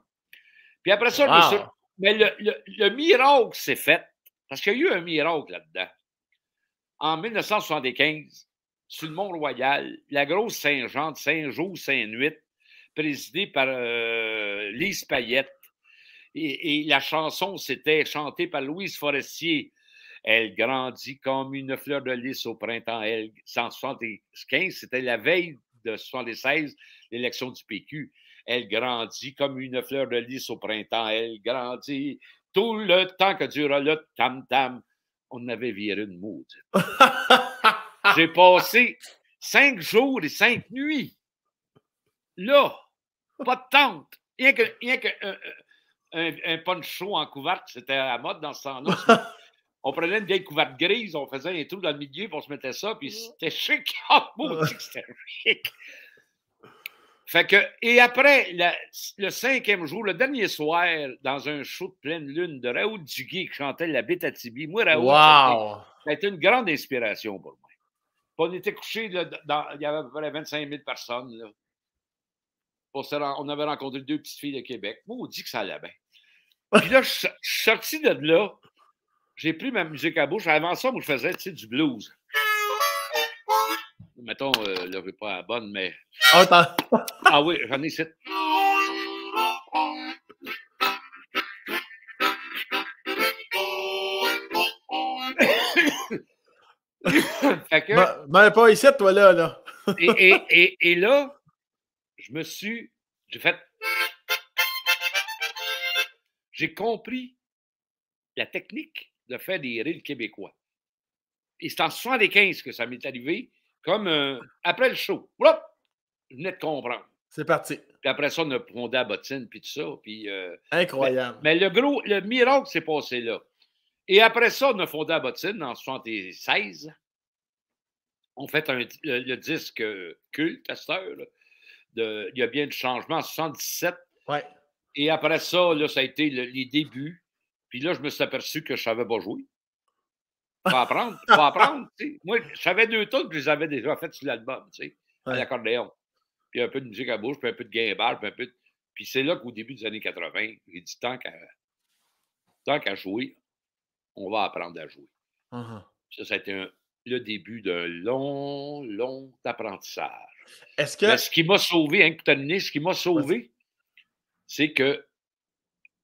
Puis après ça, Wow. mais le miracle s'est fait, parce qu'il y a eu un miracle là-dedans. En 1975, sur le Mont-Royal, la grosse Saint-Jean de Saint-Jean, Saint-Nuit, présidée par Lise Payette. Et la chanson, c'était chantée par Louise Forestier. Elle grandit comme une fleur de lys au printemps. Elle, 175, c'était la veille de 76, l'élection du PQ. Elle grandit comme une fleur de lys au printemps. Elle grandit tout le temps que dure le tam-tam. On avait viré une maudite. J'ai passé 5 jours et 5 nuits. Là, pas de tente. Rien que un poncho en couverte, c'était à la mode dans ce temps-là. On prenait une vieille couverte grise, on faisait un trou dans le milieu, puis on se mettait ça, puis c'était chic. Ah, maudit que c'était chic. Fait que, et après, le 5e jour, le dernier soir, dans un show de pleine lune de Raoul Duguay qui chantait La Bétatibi, moi, Raoul, wow. ça a été une grande inspiration pour moi. Puis on était couchés, il y avait à peu près 25 000 personnes. Là. On avait rencontré 2 petites filles de Québec. Moi, on dit que ça allait bien. Puis là, je suis sorti de là. J'ai pris ma musique à bouche. Avant ça, moi, je faisais, du blues. Mettons, là, je pas la bonne, mais... Ah oui, j'en ai 7. Fait que... Ben, pas ici, toi, là. et là, j'ai compris la technique de faire des reels québécois. Et c'est en 75 que ça m'est arrivé, comme après le show. Voilà, je venais de comprendre. C'est parti. Puis après ça, on a fondé la bottine, puis tout ça. Puis, incroyable. Mais le miracle s'est passé là. Et après ça, on a fondé la bottine en 76. On fait le disque culte à cette heure. Il y a bien du changement en 77. Ouais. Et après ça, là, ça a été les débuts. Puis là, je me suis aperçu que je ne savais pas jouer. Faut apprendre. T'sais. Moi, je savais 2 tunes que je les avais déjà faites sur l'album, à l'accordéon. Puis un peu de musique à bouche, puis un peu de guimbal, puis c'est là qu'au début des années 80, j'ai dit tant qu'à jouer, on va apprendre à jouer. Uh-huh. Ça a été le début d'un long apprentissage. Est-ce que... Mais ce qui m'a sauvé, pour terminer, c'est que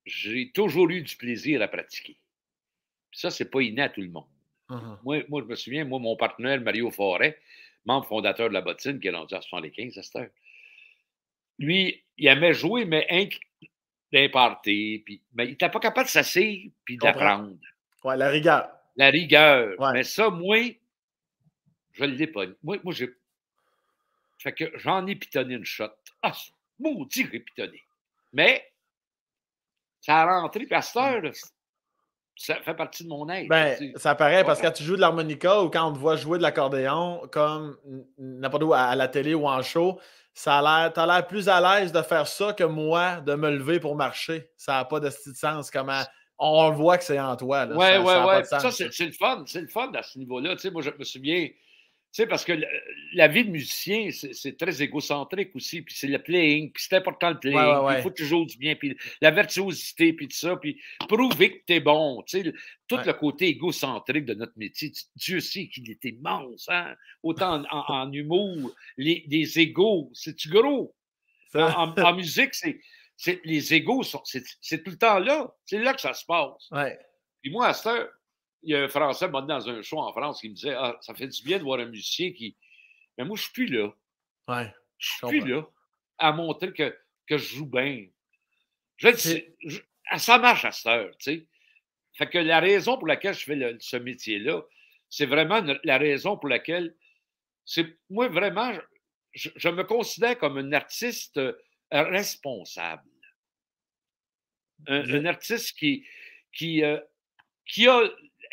j'ai toujours eu du plaisir à pratiquer. Puis ça, c'est pas inné à tout le monde. Uh-huh. Moi, je me souviens, mon partenaire, Mario Forêt, membre fondateur de la bottine, qui est rendu à 75 à cette heure, lui, il aimait jouer, mais d'imparter, mais il n'était pas capable de s'asseoir puis d'apprendre. Ouais, la rigueur. La rigueur. Ouais. Mais ça, moi, je ne l'ai pas. Moi, j'ai... Fait que j'en ai pitonné une shot. Ah, maudit, j'ai pitonné. Mais ça a rentré, puis à cette heure, là, ça fait partie de mon être. Ben, ça paraît parce que quand tu joues de l'harmonica ou quand on te voit jouer de l'accordéon, comme n'importe où à la télé ou en show, t'as l'air plus à l'aise de faire ça que moi de me lever pour marcher. Ça n'a pas de sens. Comment on le voit que c'est en toi. Là. Ouais. Ça, c'est le fun. C'est le fun à ce niveau-là. Tu sais, moi, je me souviens, parce que la vie de musicien, c'est très égocentrique aussi. Puis c'est le playing, puis c'est important le playing. Ouais. Il faut toujours du bien, puis la virtuosité, puis tout ça, puis prouver que t'es bon. Tu sais, tout le côté égocentrique de notre métier, Dieu sait qu'il est immense. Hein? Autant en humour, les égos, c'est-tu gros? En musique, les égos, c'est tout le temps là. C'est là que ça se passe. Ouais. Puis moi, à cette heure, il y a un Français m'a dit dans un show en France qui me disait ah, ça fait du bien de voir un musicien qui. Mais moi, je suis plus là. Ouais, Je je suis plus comprends. là à montrer que je joue bien. Je, Puis, ça marche à cette heure, tu sais. Fait que la raison pour laquelle je fais ce métier-là, c'est vraiment la raison pour laquelle c'est moi vraiment, je me considère comme un artiste responsable. Un artiste qui a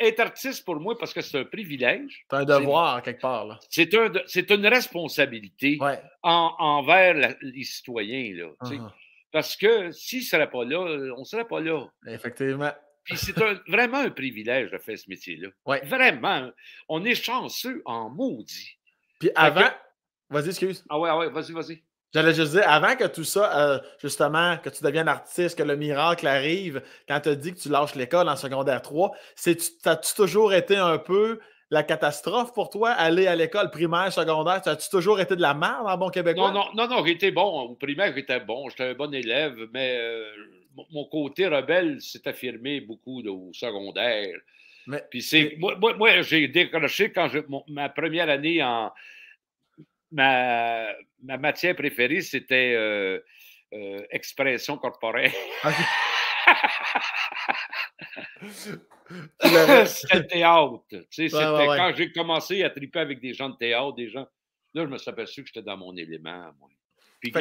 être artiste pour moi parce que c'est un privilège. t'as un devoir, quelque part, là. C'est une responsabilité Ouais. envers les citoyens. Là, Uh-huh. parce que s'ils ne seraient pas là, on ne serait pas là. Effectivement. Puis c'est vraiment un privilège de faire ce métier-là. Ouais. Vraiment. On est chanceux en maudit. Puis avant. Vas-y, excuse. Ah ouais, vas-y. J'allais juste dire, avant que tout ça, justement, que tu deviennes artiste, que le miracle arrive, quand tu as dit que tu lâches l'école en secondaire 3, as-tu toujours été un peu la catastrophe pour toi, aller à l'école primaire, secondaire? As-tu toujours été de la merde en bon québécois? Non, j'étais bon. Au primaire, j'étais bon. J'étais un bon élève, mais mon côté rebelle s'est affirmé beaucoup au secondaire. Mais, puis moi, j'ai décroché quand ma première année en. Ma matière préférée, c'était expression corporelle. Okay. C'était le théâtre. Tu sais, ouais. Quand j'ai commencé à triper avec des gens de théâtre, là, je me suis aperçu que j'étais dans mon élément. Moi. Puis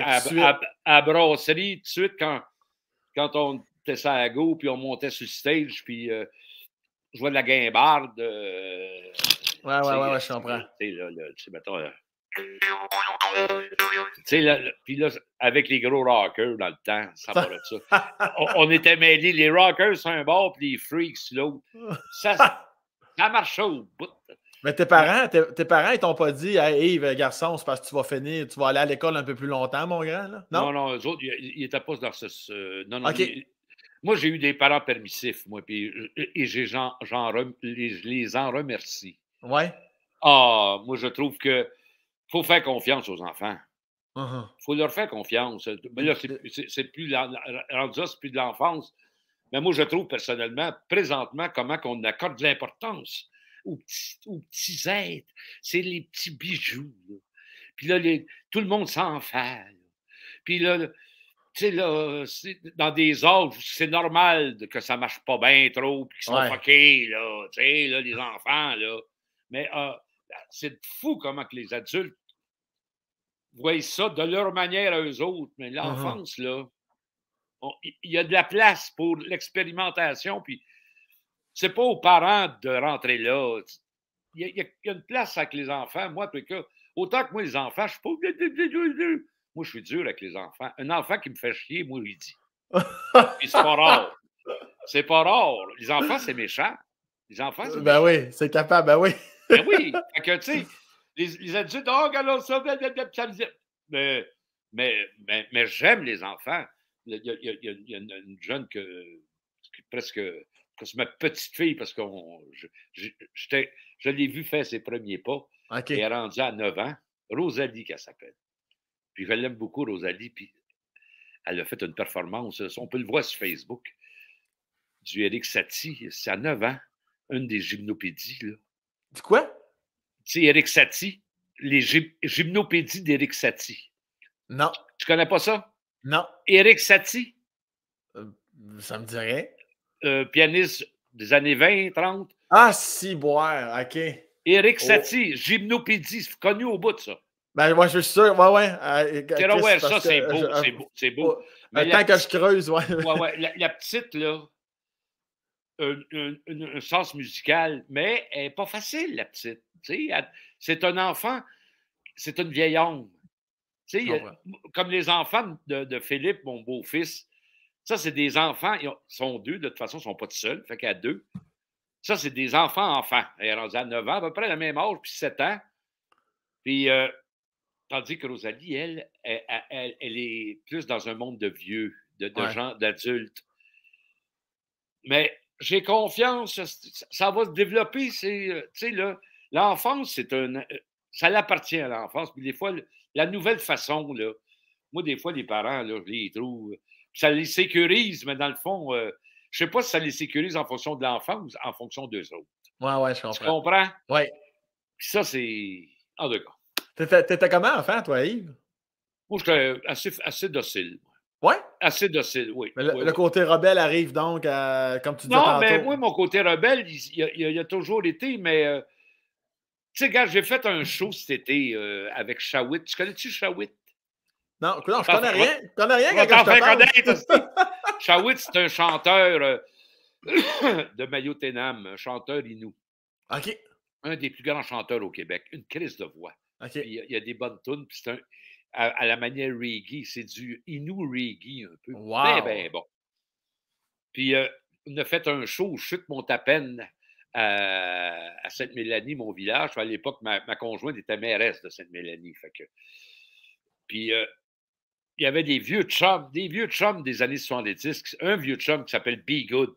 à brasserie, tout de suite, quand on était sur la go, puis on montait sur le stage, puis je vois de la guimbarde. Ouais, je comprends. Tu sais, mettons, puis là, avec les gros rockers dans le temps, ça va de ça. On était mêlés, les rockers sur un bord, puis les freaks sur l'autre. Ça marchait au bout. Mais tes parents, ils t'ont pas dit hey, Yves, garçon, c'est parce que tu vas finir, tu vas aller à l'école un peu plus longtemps, mon grand, là? Non, eux autres, ils n'étaient pas dans ce. Non. Okay. Moi, j'ai eu des parents permissifs, moi, puis et je les en remercie. Ouais. Ah, moi, je trouve que faut faire confiance aux enfants. Uh-huh. Faut leur faire confiance. Mais là, c'est plus rendu ça, c'est plus de l'enfance. Mais moi, je trouve personnellement, présentement, comment qu'on accorde de l'importance aux petits êtres. C'est les petits bijoux. Là. Puis là, tout le monde s'en fait. Là. Puis là, tu sais, là, dans des âges, c'est normal que ça marche pas bien trop, puis qu'ils sont fuckés, là, tu sais, là, les enfants, là. Mais c'est fou comment que les adultes voient ça de leur manière à eux autres. Mais l'enfance, là, il y a de la place pour l'expérimentation, puis c'est pas aux parents de rentrer là. Il y a une place avec les enfants. Moi, en tout cas, autant que moi, les enfants, je suis pas... Moi, je suis dur avec les enfants. Un enfant qui me fait chier, moi, il dit. Puis c'est pas rare. C'est pas rare. Les enfants, c'est méchant. Les enfants, c'est ben méchant. Oui, c'est capable, ben oui. Ben oui. Fait que, tu sais, les adultes, oh, regarde ça, mais j'aime les enfants. Il y a une jeune presque ma petite fille, parce que je l'ai vue faire ses premiers pas. Okay. Elle est rendue à 9 ans. Rosalie, qu'elle s'appelle. Puis je l'aime beaucoup, Rosalie. Puis elle a fait une performance. On peut le voir sur Facebook. Du Éric Satie. C'est à 9 ans. Une des gymnopédies. Là. Du quoi? Tu sais, Éric Satie. Les gymnopédies d'Éric Satie. Non. Tu connais pas ça? Non. Éric Satie. Ça me dirait. Pianiste des années 20, 30. Ah, si, boire, OK. Éric Satie, gymnopédie, connu au bout de ça. Ben, moi, je suis sûr, ouais. Ça, c'est beau. Mais tant que je creuse, ouais. La petite, là, un sens musical, mais elle n'est pas facile, la petite. C'est un enfant, c'est une vieille homme. Comme les enfants de Philippe, mon beau-fils, ça, c'est des enfants, ils sont deux, de toute façon, ils ne sont pas tout seuls, fait qu'il y a deux. Ça, c'est des enfants. Elle est rendue à 9 ans, à peu près le même âge, puis 7 ans. Puis, tandis que Rosalie, elle est plus dans un monde de vieux, de gens, d'adultes. Mais j'ai confiance, ça va se développer. L'enfance, ça l'appartient à l'enfance. Puis des fois, la nouvelle façon, là, moi, des fois, les parents, là, je les trouve, ça les sécurise, mais dans le fond, je ne sais pas si ça les sécurise en fonction de l'enfant ou en fonction d'eux autres. Ouais, je Tu comprends. comprends? Ouais. Puis ça, c'est... En tout cas. T'étais comment enfant, toi, Yves? Moi, j'étais assez docile. Ouais? Assez docile, oui. Mais Oui, le oui. côté rebelle arrive donc, comme tu disais Non, mais tantôt. moi, mon côté rebelle, il a toujours été, mais tu sais, quand j'ai fait un show cet été avec Shawit. Tu connais-tu Shawit? Non, écoute, non, Je je connais rien je vais quand t'en je te faire parle. connaître, aussi. Shawit, c'est un chanteur de Mayo-Ténam, un chanteur inou. OK. Un des plus grands chanteurs au Québec. Une crise de voix. OK. Puis il y a des bonnes tunes, puis c'est à la manière reggae. C'est du inou reggae un peu. Ben Wow! bon. Puis on a fait un show au Chute Montapen à Sainte-Mélanie, mon village. À l'époque, ma conjointe était mairesse de Sainte-Mélanie. Puis il y avait des vieux chums des années 70. Un vieux chum qui s'appelle Be Good,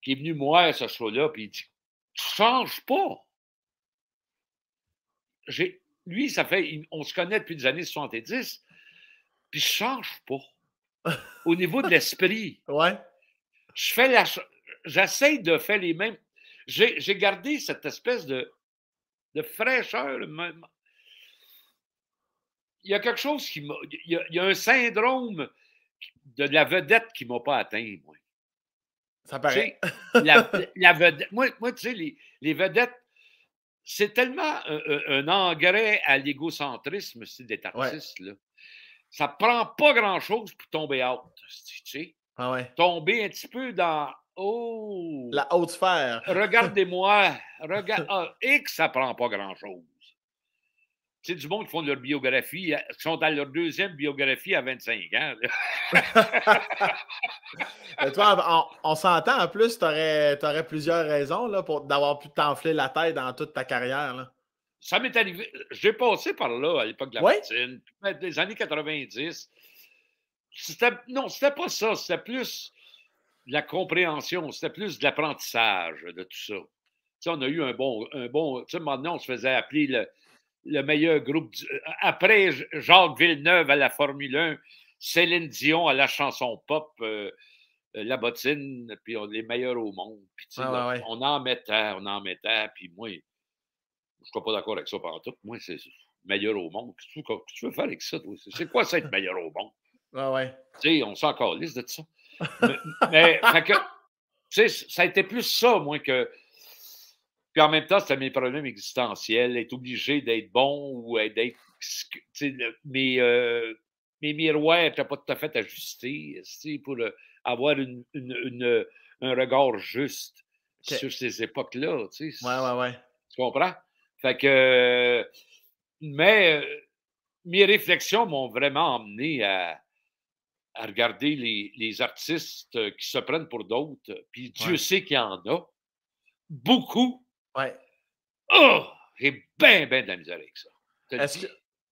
qui est venu me voir à ce show-là, puis il dit « Tu changes pas! » Lui, on se connaît depuis les années 70, puis je change pas. Au niveau de l'esprit, Ouais. j'essaie de faire les mêmes. J'ai gardé cette espèce de fraîcheur. Il y a quelque chose qui m'a. Il y a un syndrome de la vedette qui ne m'a pas atteint, moi. Ça Tu paraît. sais, la vedette. Moi, tu sais, les vedettes, c'est tellement un engrais à l'égocentrisme, c'est d'être Ouais. artiste, là. Ça prend pas grand-chose pour tomber out, tu sais. Ah ouais. Tomber un petit peu dans « Oh! La haute sphère. Regardez-moi! Et que ça prend pas grand-chose. » Tu sais, du monde qui font leur biographie, qui sont dans leur deuxième biographie à 25 ans. Et toi, on s'entend, en plus, tu aurais plusieurs raisons là, d'avoir pu t'enfler la tête dans toute ta carrière. Là. Ça m'est arrivé. J'ai passé par là à l'époque de la Oui? patine, des années 90. Non, c'était pas ça. C'était plus de la compréhension. C'était plus de l'apprentissage de tout ça. Tu sais, on a eu un bon. Tu sais, maintenant, on se faisait appeler le meilleur groupe. Après Jacques Villeneuve à la Formule 1, Céline Dion à la chanson pop, la bottine, puis les meilleurs au monde. Puis, tu sais, Ouais. on en mettait. Puis moi, je ne suis pas d'accord avec ça pendant tout. Moi, c'est meilleur au monde. Qu'est-ce que tu veux faire avec ça? Toi? C'est quoi ça, être meilleur au monde? Ouais. Tu sais, on s'en calisse de ça. mais fait que, tu sais, ça a été plus ça, moi, que. Puis en même temps, c'était mes problèmes existentiels, être obligé d'être bon ou d'être. Mes miroirs n'étaient pas tout à fait ajustés pour avoir un regard juste sur ces époques-là. Ouais. Tu comprends? Fait que. Mais mes réflexions m'ont vraiment emmené à regarder les artistes qui se prennent pour d'autres. Puis Dieu sait qu'il y en a. Beaucoup. Ouais. Oh! J'ai bien de la misère avec ça.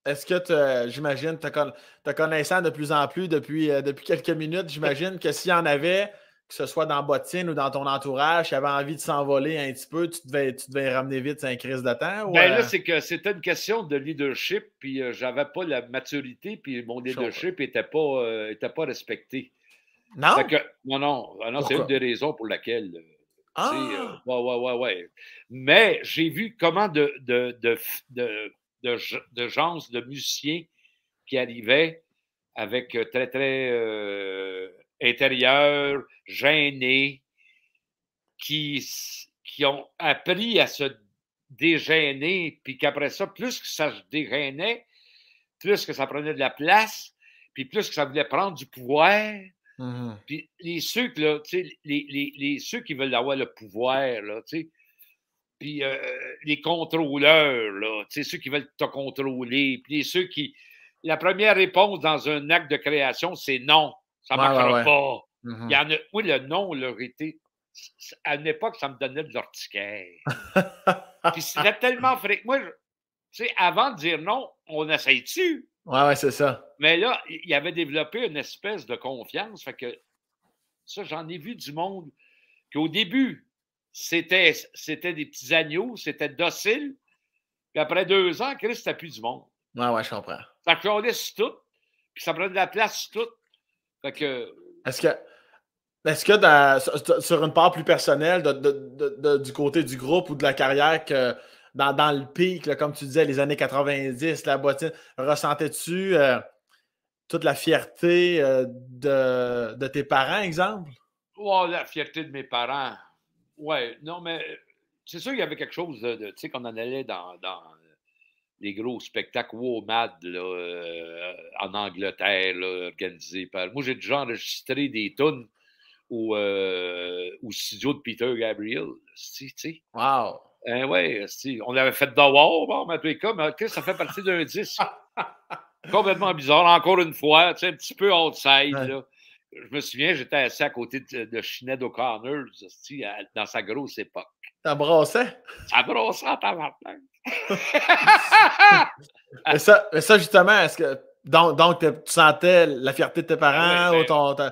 Est-ce que j'imagine, te connaissant de plus en plus depuis quelques minutes, j'imagine que s'il y en avait, que ce soit dans Bottine ou dans ton entourage, qui avait envie de s'envoler un petit peu, tu devais ramener vite, c'est un crise de temps? Ou, ben là, c'est que c'était une question de leadership, puis j'avais pas la maturité, puis mon leadership n'était pas respecté. Non? Fait que, non, c'est une des raisons pour laquelle. Ouais. Mais j'ai vu comment de gens, de musiciens qui arrivaient avec très intérieur, gênés, qui ont appris à se dégêner, puis qu'après ça, plus que ça se dégênait, plus que ça prenait de la place, puis plus que ça voulait prendre du pouvoir. Mm-hmm. Puis ceux qui veulent avoir le pouvoir, là, puis les contrôleurs, là, ceux qui veulent te contrôler, puis ceux qui. La première réponse dans un acte de création, c'est non, ça ne marchera pas. Mm-hmm. Il y en a, moi, le non leur était. À une époque, ça me donnait de l'urticaire. Puis c'était tellement fréquent. Moi, avant de dire non, on essaye-tu? Ouais, c'est ça. Mais là, il avait développé une espèce de confiance. Fait que ça, j'en ai vu du monde qu'au début, c'était des petits agneaux, c'était docile. Puis après 2 ans, Chris, c'était plus du monde. Ouais, je comprends. Ça collait sur tout, puis ça prenait de la place sur tout. Fait que. Est-ce que sur une part plus personnelle, du côté du groupe ou de la carrière, que dans le pic, là, comme tu disais, les années 90, la bottine, ressentais-tu toute la fierté de tes parents, exemple? Oh, la fierté de mes parents. Ouais, non, mais c'est sûr qu'il y avait quelque chose tu sais, qu'on en allait dans les gros spectacles WOMAD là, en Angleterre, là, organisés par. Moi, j'ai déjà enregistré des tunes au studio de Peter Gabriel, tu sais. Wow! Ouais, on l'avait fait dehors, bon, mais en tous les cas, mais ça fait partie d'un disque. Complètement bizarre, encore une fois, tu sais, un petit peu outside, Ouais. là. Je me souviens, j'étais assis à côté de Sinead O'Connor, dans sa grosse époque. Ça brassait? Ça brossait en tabarnak. Mais ça, justement, est-ce que. Donc, tu sentais la fierté de tes Ah ouais, parents ou ben,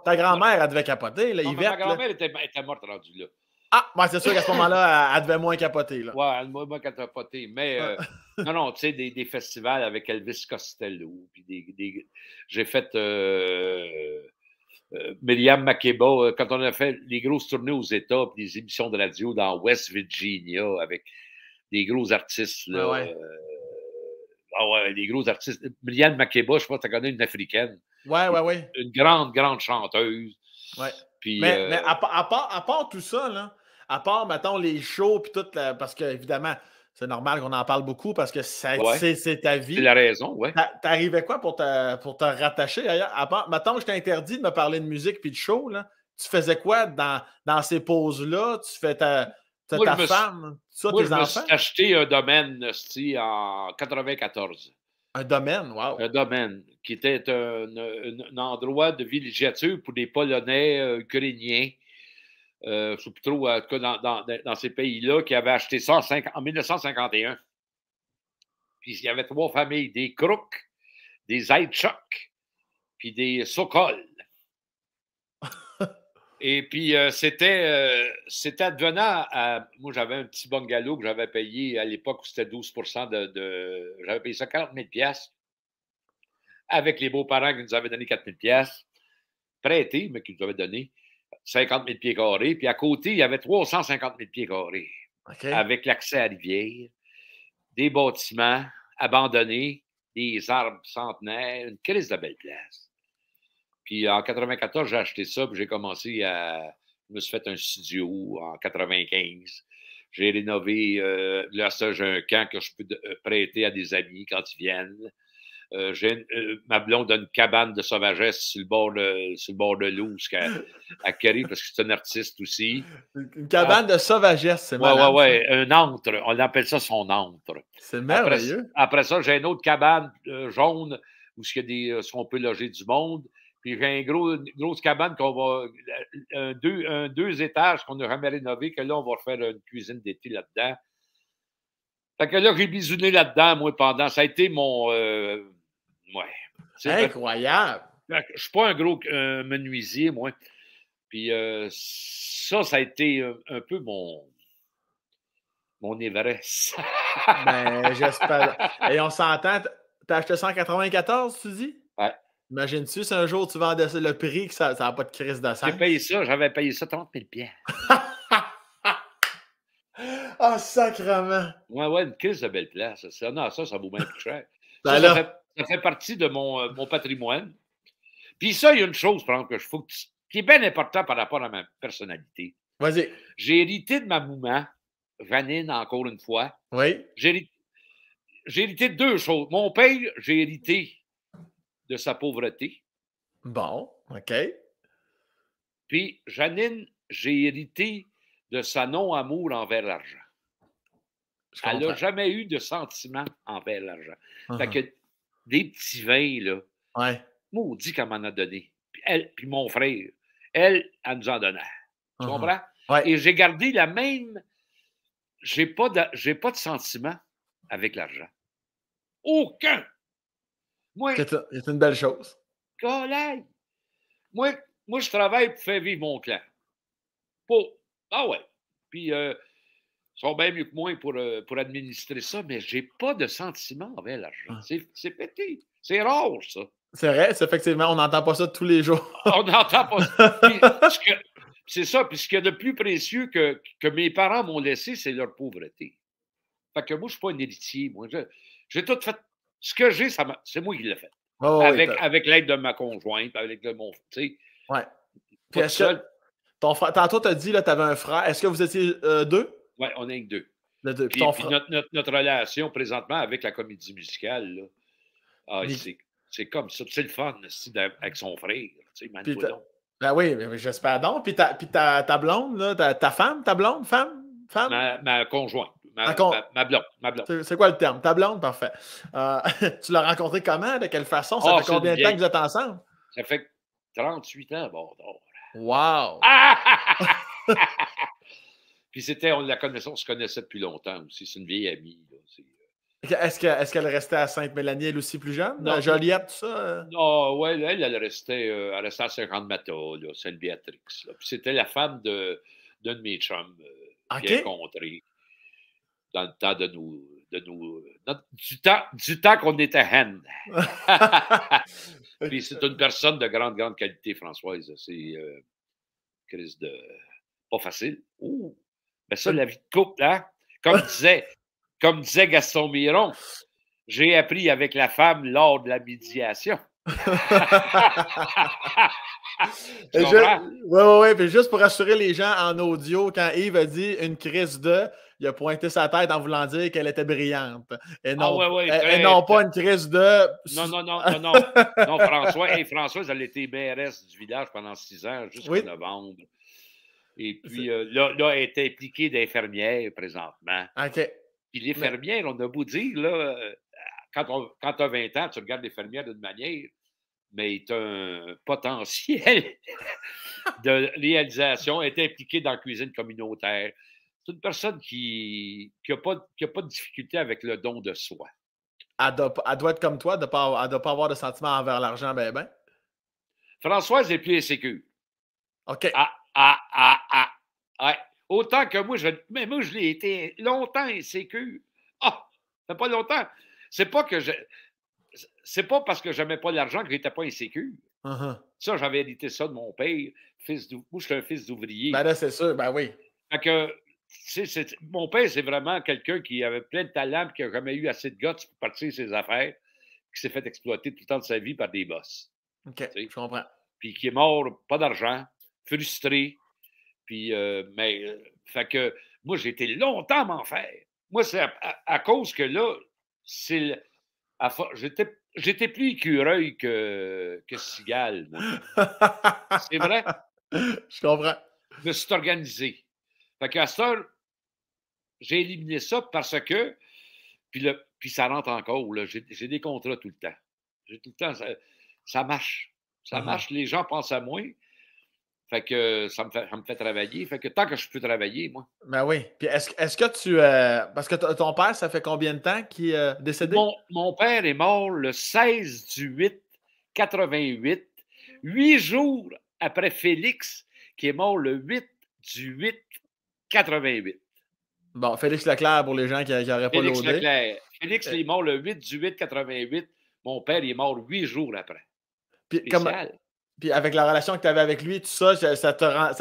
ta grand-mère, elle devait capoter, là, non, mais ma Yvette, là. grand-mère était morte rendue là. Ah, ouais, c'est sûr qu'à ce moment-là, elle devait moins capoter, là. Ouais, moi, quand t'as poté. Mais non, tu sais, des festivals avec Elvis Costello. Puis j'ai fait Myriam Makeba, quand on a fait les grosses tournées aux États, puis des émissions de radio dans West Virginia avec des gros artistes. Ouais, Là, ouais. ah ouais, des gros artistes. Myriam Makeba, je sais pas, tu connais une africaine. Ouais, ouais, ouais. Une grande, grande chanteuse. Ouais. Puis, Mais à part tout ça, là, à part, mettons, les shows, puis tout, parce que, évidemment, c'est normal qu'on en parle beaucoup parce que ouais, c'est ta c'est vie. la raison, ouais. T'arrivais quoi pour te rattacher ailleurs? À part, mettons, je t'interdis de me parler de musique puis de show, là. Tu faisais quoi dans ces pauses-là? Tu fais Moi, ta femme, ça, moi, tes je me enfants? suis acheté un domaine en 94. Un domaine, wow. Un domaine qui était un endroit de villégiature pour des Polonais, Ukrainiens, je ne sais plus trop, en tout cas, dans ces pays-là, qui avaient acheté ça en 1951. Puis il y avait 3 familles, des Kruk, des Zaitchuk, puis des Sokol. Et puis, c'était advenant à. Moi, j'avais un petit bungalow que j'avais payé à l'époque où c'était 12 j'avais payé ça 40 000 avec les beaux-parents qui nous avaient donné 4 000 prêtés, mais qui nous avaient donné 50 000 pieds carrés. Puis à côté, il y avait 350 000 pieds carrés OK. avec l'accès à la rivière, des bâtiments abandonnés, des arbres centenaires, une crise de belle place. Puis en 94, j'ai acheté ça, puis j'ai commencé à. Je me suis fait un studio en 95. J'ai rénové. Là, ça, j'ai un camp que je peux prêter à des amis quand ils viennent. Ma blonde a une cabane de sauvagesse sur le bord de l'eau à Kerry, parce que c'est un artiste aussi. Une cabane de sauvagesse, c'est Ouais, malade. ouais. Un antre. On appelle ça son antre. C'est merveilleux. Après ça, j'ai une autre cabane jaune où on peut loger du monde. Puis j'ai une grosse cabane qu'on va. Un 2 étages qu'on a jamais rénové, que là, on va refaire une cuisine d'été là-dedans. Fait que là, j'ai bisouné là-dedans, moi, pendant. Ça a été mon. Ouais. Incroyable. Je ne suis pas un gros menuisier, moi. Puis ça a été un peu mon Everest. Ben, j'espère. Et on s'entend. T'as acheté ça en 94, tu dis? Ouais. Imagine-tu si un jour tu vendais le prix que ça n'a pas de crise de sens? J'avais payé ça 30 000 Ah, sacrement! Ouais, une crise de belle place. Non, ça vaut bien plus cher. Ben Ça fait partie de mon patrimoine. Puis ça, il y a une chose, par exemple, qui est bien important par rapport à ma personnalité. vas-y. J'ai hérité de ma maman, Vanine, encore une fois. Oui. J'ai hérité de 2 choses. Mon père, j'ai hérité de sa pauvreté. Bon, OK. Puis Janine, j'ai hérité de sa non-amour envers l'argent. Elle n'a jamais eu de sentiment envers l'argent. Fait que des petits vins, là, ouais. maudit qu'elle m'en a donné. Puis mon frère, elle nous en donnait. Tu comprends? Ouais. Et j'ai gardé la même. J'ai pas de sentiment avec l'argent. Aucun! Moi, c'est une belle chose. collègue, moi, je travaille pour faire vivre mon clan. Ah ouais. Puis, ils sont bien mieux que moi pour administrer ça, mais j'ai pas de sentiment envers l'argent. C'est pété. C'est rare, ça. C'est vrai, c'est effectivement, on n'entend pas ça tous les jours. On n'entend pas ça. C'est ça. Puis ce qu'il y a de plus précieux que mes parents m'ont laissé, c'est leur pauvreté. Fait que moi, je ne suis pas un héritier. Moi, j'ai tout fait. Ce que j'ai, c'est moi qui l'ai fait. Oh, avec l'aide de ma conjointe, avec de mon. Tu sais, ouais. Puis pas tout seul. Ton frère, tantôt, tu as dit que tu avais un frère. Est-ce que vous étiez deux? Oui, on est que deux. Puis notre relation présentement avec la comédie musicale, là, c'est comme ça. C'est le fun avec son frère. Tu sais, ben oui, j'espère donc. Puis ta blonde, là, ta femme, ta blonde, femme? Ma conjointe. Ma blonde. C'est quoi le terme? Ta blonde? Parfait. Tu l'as rencontré comment? De quelle façon? Ça fait combien de temps que vous êtes ensemble? Ça fait 38 ans, bon. Wow! Puis on se connaissait depuis longtemps aussi. C'est une vieille amie. Là. Est-ce qu'elle restait à Sainte-Mélanie, elle aussi plus jeune? Non, Joliette, tout ça? Non, ouais, elle restait à Saint-Grande-Mata, Sainte-Béatrix. Puis c'était la femme d'un de mes chums que j'ai rencontré dans le temps du temps qu'on était hen. Puis c'est une personne de grande, grande qualité, Françoise. C'est crise de pas facile. Ouh! Ben ça, la vie de couple, hein? Comme disait Gaston Miron, j'ai appris avec la femme lors de la médiation. Oui. Puis juste pour rassurer les gens en audio, quand Yves a dit une crise de, il a pointé sa tête en voulant dire qu'elle était brillante. Et non, pas une crise de. Non, Françoise, elle était mairesse du village pendant 6 ans, jusqu'en novembre. Et puis là, elle est impliquée d'infirmière présentement. OK. Puis l'infirmière, on a beau dire, là, quand tu as 20 ans, tu regardes l'infirmière d'une manière, mais tu as un potentiel de réalisation, elle est impliquée dans la cuisine communautaire. C'est une personne qui n'a pas de difficulté avec le don de soi. Elle doit être comme toi, elle ne doit pas avoir de sentiment envers l'argent, ben. Françoise est plus insécure. OK. Ouais. Autant que moi, mais moi, je l'ai été longtemps insécure. Ça fait pas longtemps. C'est pas parce que j'aimais pas l'argent que j'étais pas insécure. Ça, j'avais hérité ça de mon père. Moi, je suis un fils d'ouvrier. Ben là, c'est sûr, ben oui. Fait que, mon père, c'est vraiment quelqu'un qui avait plein de talent et qui n'a jamais eu assez de guts pour partir ses affaires, qui s'est fait exploiter tout le temps de sa vie par des boss. OK, je comprends. Puis qui est mort, pas d'argent, frustré. Puis, fait que moi, j'ai été longtemps à m'en faire. Moi, c'est à cause que là, j'étais plus écureuil que cigale, moi. C'est vrai? Je comprends. Je me suis organisé. Fait qu'à cette heure, j'ai éliminé ça parce que, puis ça rentre encore, là, j'ai des contrats tout le temps. J'ai tout le temps, ça marche. Ça marche, les gens pensent à moi. Fait que ça me fait travailler. Fait que tant que je peux travailler, moi. Ben oui. Puis est-ce que tu... parce que ton père, ça fait combien de temps qu'il est décédé? Mon père est mort le 16 du 8 88, 8 jours après Félix, qui est mort le 8 du 8 88. Bon, Félix Leclerc, pour les gens qui n'auraient pas Félix loadé. Leclerc. Félix, il est mort le 8 du 8 88. Mon père, il est mort 8 jours après. Puis avec la relation que tu avais avec lui, tout ça,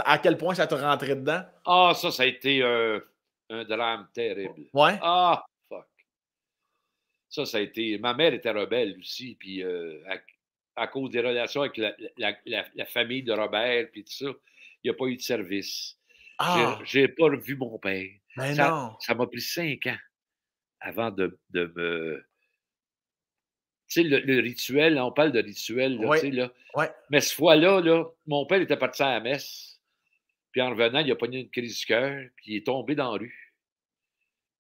à quel point ça t'a rentré dedans? Ça a été un drame terrible. Ouais? Fuck. Ça a été... Ma mère était rebelle aussi, puis à cause des relations avec la famille de Robert, puis tout ça, il n'y a pas eu de service. J'ai pas revu mon père. Mais non! Ça m'a pris 5 ans avant de me... Tu sais, le rituel, on parle de rituel, là, tu sais, là. Ouais. Mais cette fois-là, là, mon père était parti à la messe, puis en revenant, il a pogné une crise du cœur, puis il est tombé dans la rue.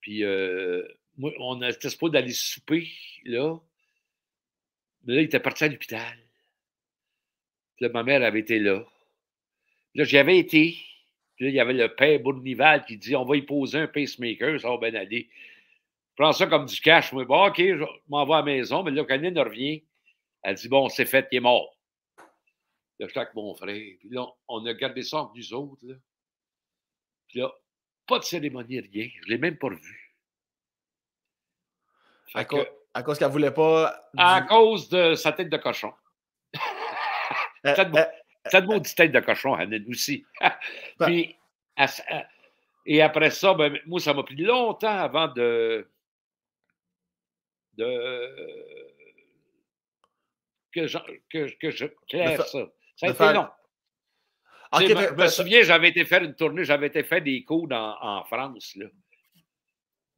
Puis moi, on était supposé d'aller souper, là. Mais là, il était parti à l'hôpital. Puis là, ma mère avait été là. Puis là, j'y avais été. Puis là, il y avait le père Bournival qui dit « On va y poser un pacemaker, ça va bien aller. » Je prends ça comme du cash. Moi, bon, OK, je m'en vais à la maison. Mais là, quand Nine revient, elle dit « Bon, c'est fait, il est mort. » Là, j'étais avec mon frère. Puis là, on a gardé ça entre nous autres. Là. Puis là, pas de cérémonie, rien. Je ne l'ai même pas revu. À cause qu'elle ne voulait pas... À cause de sa tête de cochon. T'as de maudite tête de cochon, Annette aussi. Puis, et après ça, ben, moi, ça m'a pris longtemps avant que je claire ça. Ça a été long. Okay, je me souviens, j'avais été faire une tournée, j'avais été faire des cours en France, là.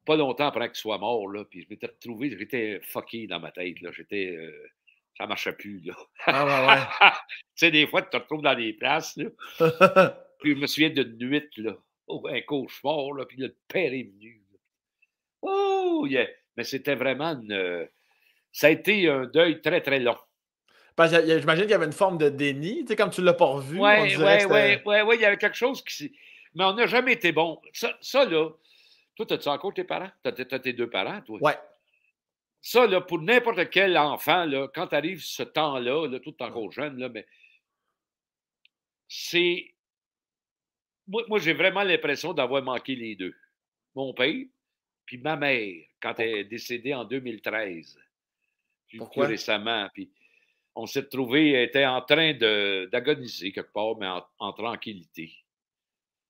Pas longtemps après qu'il soit mort, là, puis je m'étais retrouvé, j'étais fucké dans ma tête, là. Ça marchait plus, là. Ouais. Tu sais, des fois, tu te retrouves dans des places, là. Puis je me souviens d'une nuit, là. Oh, un cauchemar, là, puis le père est venu. Là. Oh, yeah. Mais c'était vraiment ça a été un deuil très, très long. Parce que j'imagine qu'il y avait une forme de déni, tu sais, comme tu l'as pas revu, on dirait il y avait quelque chose qui... Mais on n'a jamais été bon. Ça là, toi, as-tu encore tes parents? T'as tes deux parents, toi? Ouais. Ça, là, pour n'importe quel enfant, là, quand tu arrives ce temps-là, là, tout encore jeune, là, mais c'est... Moi j'ai vraiment l'impression d'avoir manqué les deux. Mon père, puis ma mère, quand elle est décédée en 2013. Plus récemment, puis on s'est retrouvé, elle était en train d'agoniser quelque part, mais en tranquillité.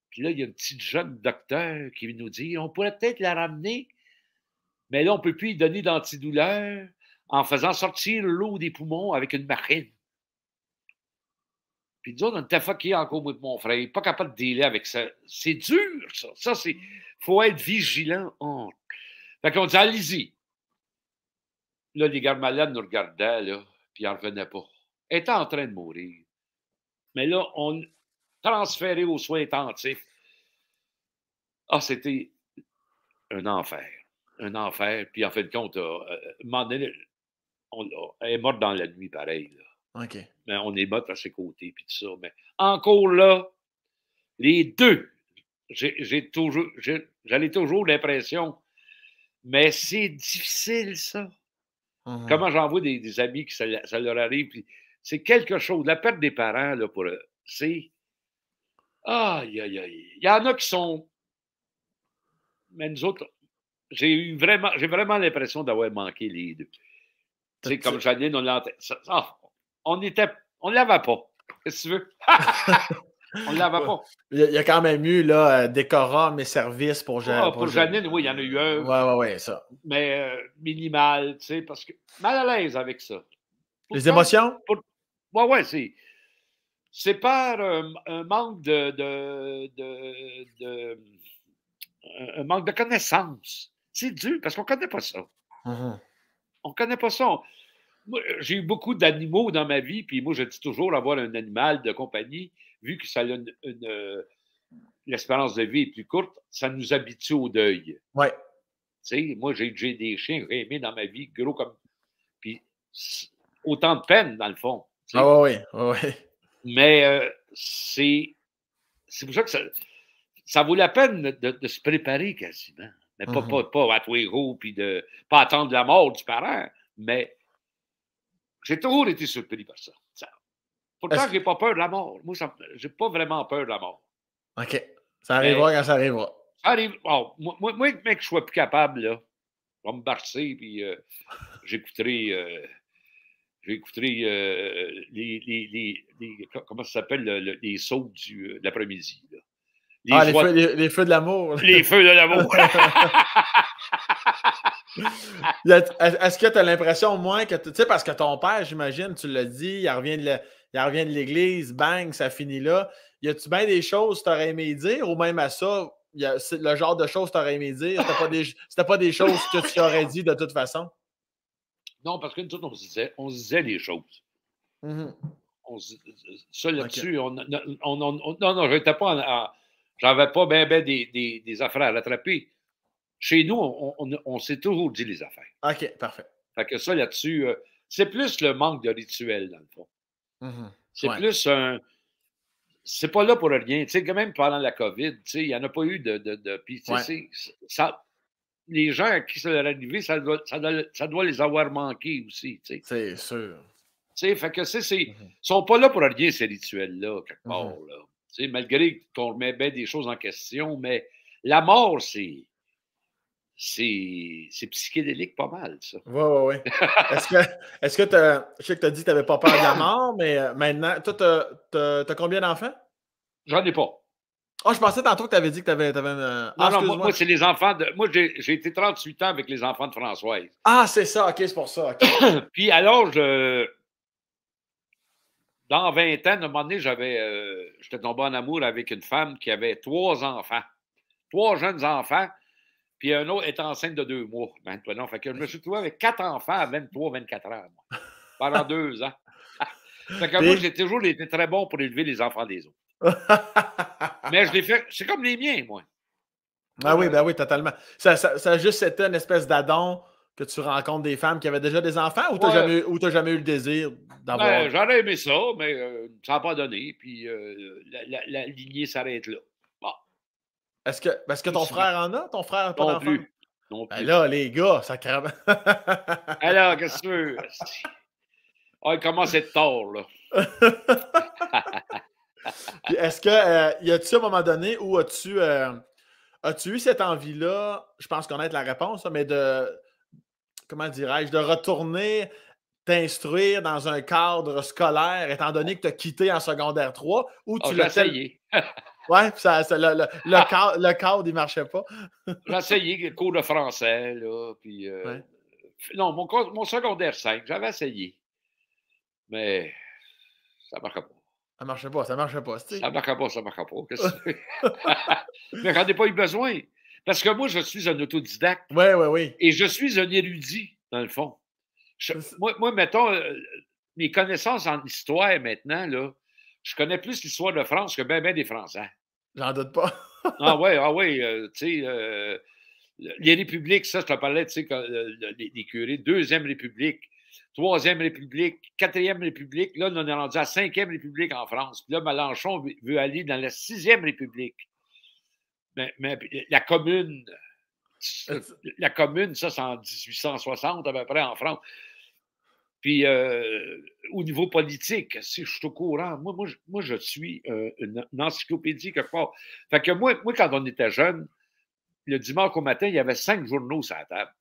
Puis là, il y a une petite jeune docteur qui nous dit, on pourrait peut-être la ramener, mais là, on ne peut plus lui donner d'antidouleur en faisant sortir l'eau des poumons avec une machine. Puis nous autres, on était fuckés encore, moi et mon frère, pas capable de dealer avec ça. C'est dur, ça. Ça, c'est... faut être vigilant. Oh. Fait qu'on dit, allez-y. Là, les gardes malades nous regardaient, là, puis ils n'en revenaient pas. Elle était en train de mourir. Mais là, on transféré aux soins intensifs. Ah, c'était un enfer. Un enfer. Puis en fin de compte, elle est morte dans la nuit, pareil. Là. OK. Mais on est morts à ses côtés, puis tout ça. Mais encore là, les deux, j'avais toujours l'impression, mais c'est difficile, ça. Mm-hmm. Comment j'en vois des amis qui ça leur arrive, puis c'est quelque chose. La perte des parents, là, pour eux, c'est... Aïe, aïe, aïe. Il y en a qui sont... Mais nous autres, j'ai vraiment l'impression d'avoir manqué les deux. Tu sais, comme Janine, on ne l'avait pas. Qu'est-ce que tu veux? On ne l'avait pas. Il y a quand même eu là, décorum et services pour Janine. Pour Janine, oui, il y en a eu un. Oui, ça. Mais minimal, tu sais, parce que mal à l'aise avec ça. Pourtant, les émotions? Oui, c'est par un manque un manque de connaissances. C'est dur parce qu'on ne connaît pas ça. Mm-hmm. On ne connaît pas ça. Moi, j'ai eu beaucoup d'animaux dans ma vie, puis moi, je dis toujours avoir un animal de compagnie, vu que ça a l'espérance de vie est plus courte, ça nous habitue au deuil. Oui. Tu sais, moi, j'ai des chiens que j'ai aimés dans ma vie, gros comme... Puis autant de peine, dans le fond. Ah oui. Mais c'est pour ça que ça vaut la peine de se préparer quasiment. Mais pas à tous les roues, puis pas attendre la mort du parent, mais j'ai toujours été surpris par ça. Pourtant, je n'ai pas peur de la mort. Moi, je n'ai pas vraiment peur de la mort. OK. Ça arrivera quand ça arrivera. Ça arrive. Oh, moi, mec, je sois plus capable, là, je vais me barcer, puis j'écouterai comment ça s'appelle, les sauts de l'après-midi. Les feux de l'amour. Les feux de l'amour. Est-ce que tu as l'impression au moins que, tu sais, parce que ton père, j'imagine, tu l'as dit, il revient de l'église, bang, ça finit là. Y a-tu bien des choses que tu aurais aimé dire ou même à ça, le genre de choses que tu aurais aimé dire, c'était pas des choses que tu aurais dit de toute façon? Non, parce que nous autres, on se disait les choses. Mm-hmm. Ça, là-dessus, okay. Non, j'étais pas j'avais pas bien des affaires à rattraper. Chez nous, on s'est toujours dit les affaires. OK, parfait. Fait que ça, là-dessus, c'est plus le manque de rituel, dans le fond. Mm-hmm. C'est plus un... C'est pas là pour rien. Tu sais, quand même pendant la COVID, tu sais, il n'y en a pas eu de puis, tu sais, les gens à qui ça leur est arrivé, ça doit les avoir manqués aussi, tu sais. C'est sûr. Tu sais, fait que sont pas là pour rien, ces rituels-là, quelque part, là. Tu sais, malgré qu'on remet bien des choses en question, mais la mort, c'est c'est psychédélique pas mal, ça. Oui, oui, oui. Est-ce que je sais que tu as dit que tu n'avais pas peur de la mort, mais maintenant, toi, t'as combien d'enfants? J'en ai pas. Ah, je pensais tantôt que tu avais dit que tu avais, ah, Non, non, moi, excuse-moi. c'est les enfants de. Moi, j'ai été 38 ans avec les enfants de Françoise. Ah, c'est ça, ok, c'est pour ça. Okay. Puis alors, dans 20 ans, à un moment donné, j'étais tombé en amour avec une femme qui avait 3 enfants. 3 jeunes enfants. Puis un autre est enceinte de 2 mois. Maintenant, fait que je me suis trouvé avec 4 enfants à 23, 24 ans, moi, pendant 2 ans. Fait que moi, j'ai toujours été très bon pour élever les enfants des autres. Mais je l'ai fait, c'est comme les miens, moi. Ah oui, ben oui, totalement. Ça a juste été une espèce d'addon que tu rencontres des femmes qui avaient déjà des enfants ou tu n'as jamais eu le désir d'avoir? Ben, j'aurais aimé ça, mais ça n'a pas donné. Puis la lignée s'arrête là. Bon. Est-ce que ton frère en a? Ton frère n'a pas d'enfant? Plus. Non Ben plus. là, les gars, ça crame. Alors, qu'est-ce que tu veux? Ah, il commence à être tard, là. Puis est-ce que, y a-tu un moment donné où as-tu eu cette envie-là, je pense connaître la réponse, mais comment dirais-je, de retourner t'instruire dans un cadre scolaire, étant donné que tu as quitté en secondaire 3, ou tu l'as essayé. Ouais, le cadre, il ne marchait pas. J'ai essayé cours de français, là, puis... Ouais. Non, mon secondaire 5, j'avais essayé. Mais ça ne marchait pas. Ça marchait pas, ça marchait pas. Ça marchait pas, ça marchait pas. Qu'est-ce que Mais j'en ai pas eu besoin. Parce que moi, je suis un autodidacte. Oui, oui, oui. Et je suis un érudit, dans le fond. Moi, mettons, mes connaissances en histoire maintenant, là, je connais plus l'histoire de France que bien des Français. J'en doute pas. Ah ouais, tu sais, les républiques, ça, je te parlais, tu sais, les curés, Deuxième République, Troisième République, Quatrième République, là, on est rendu à Cinquième République en France. Puis là, Mélenchon veut aller dans la Sixième République. Mais la commune, ça, c'est en 1860 à peu près en France. Puis, au niveau politique, si je suis au courant, moi je suis une encyclopédie quelque part. Fait que moi, quand on était jeune, le dimanche au matin, il y avait 5 journaux sur la table.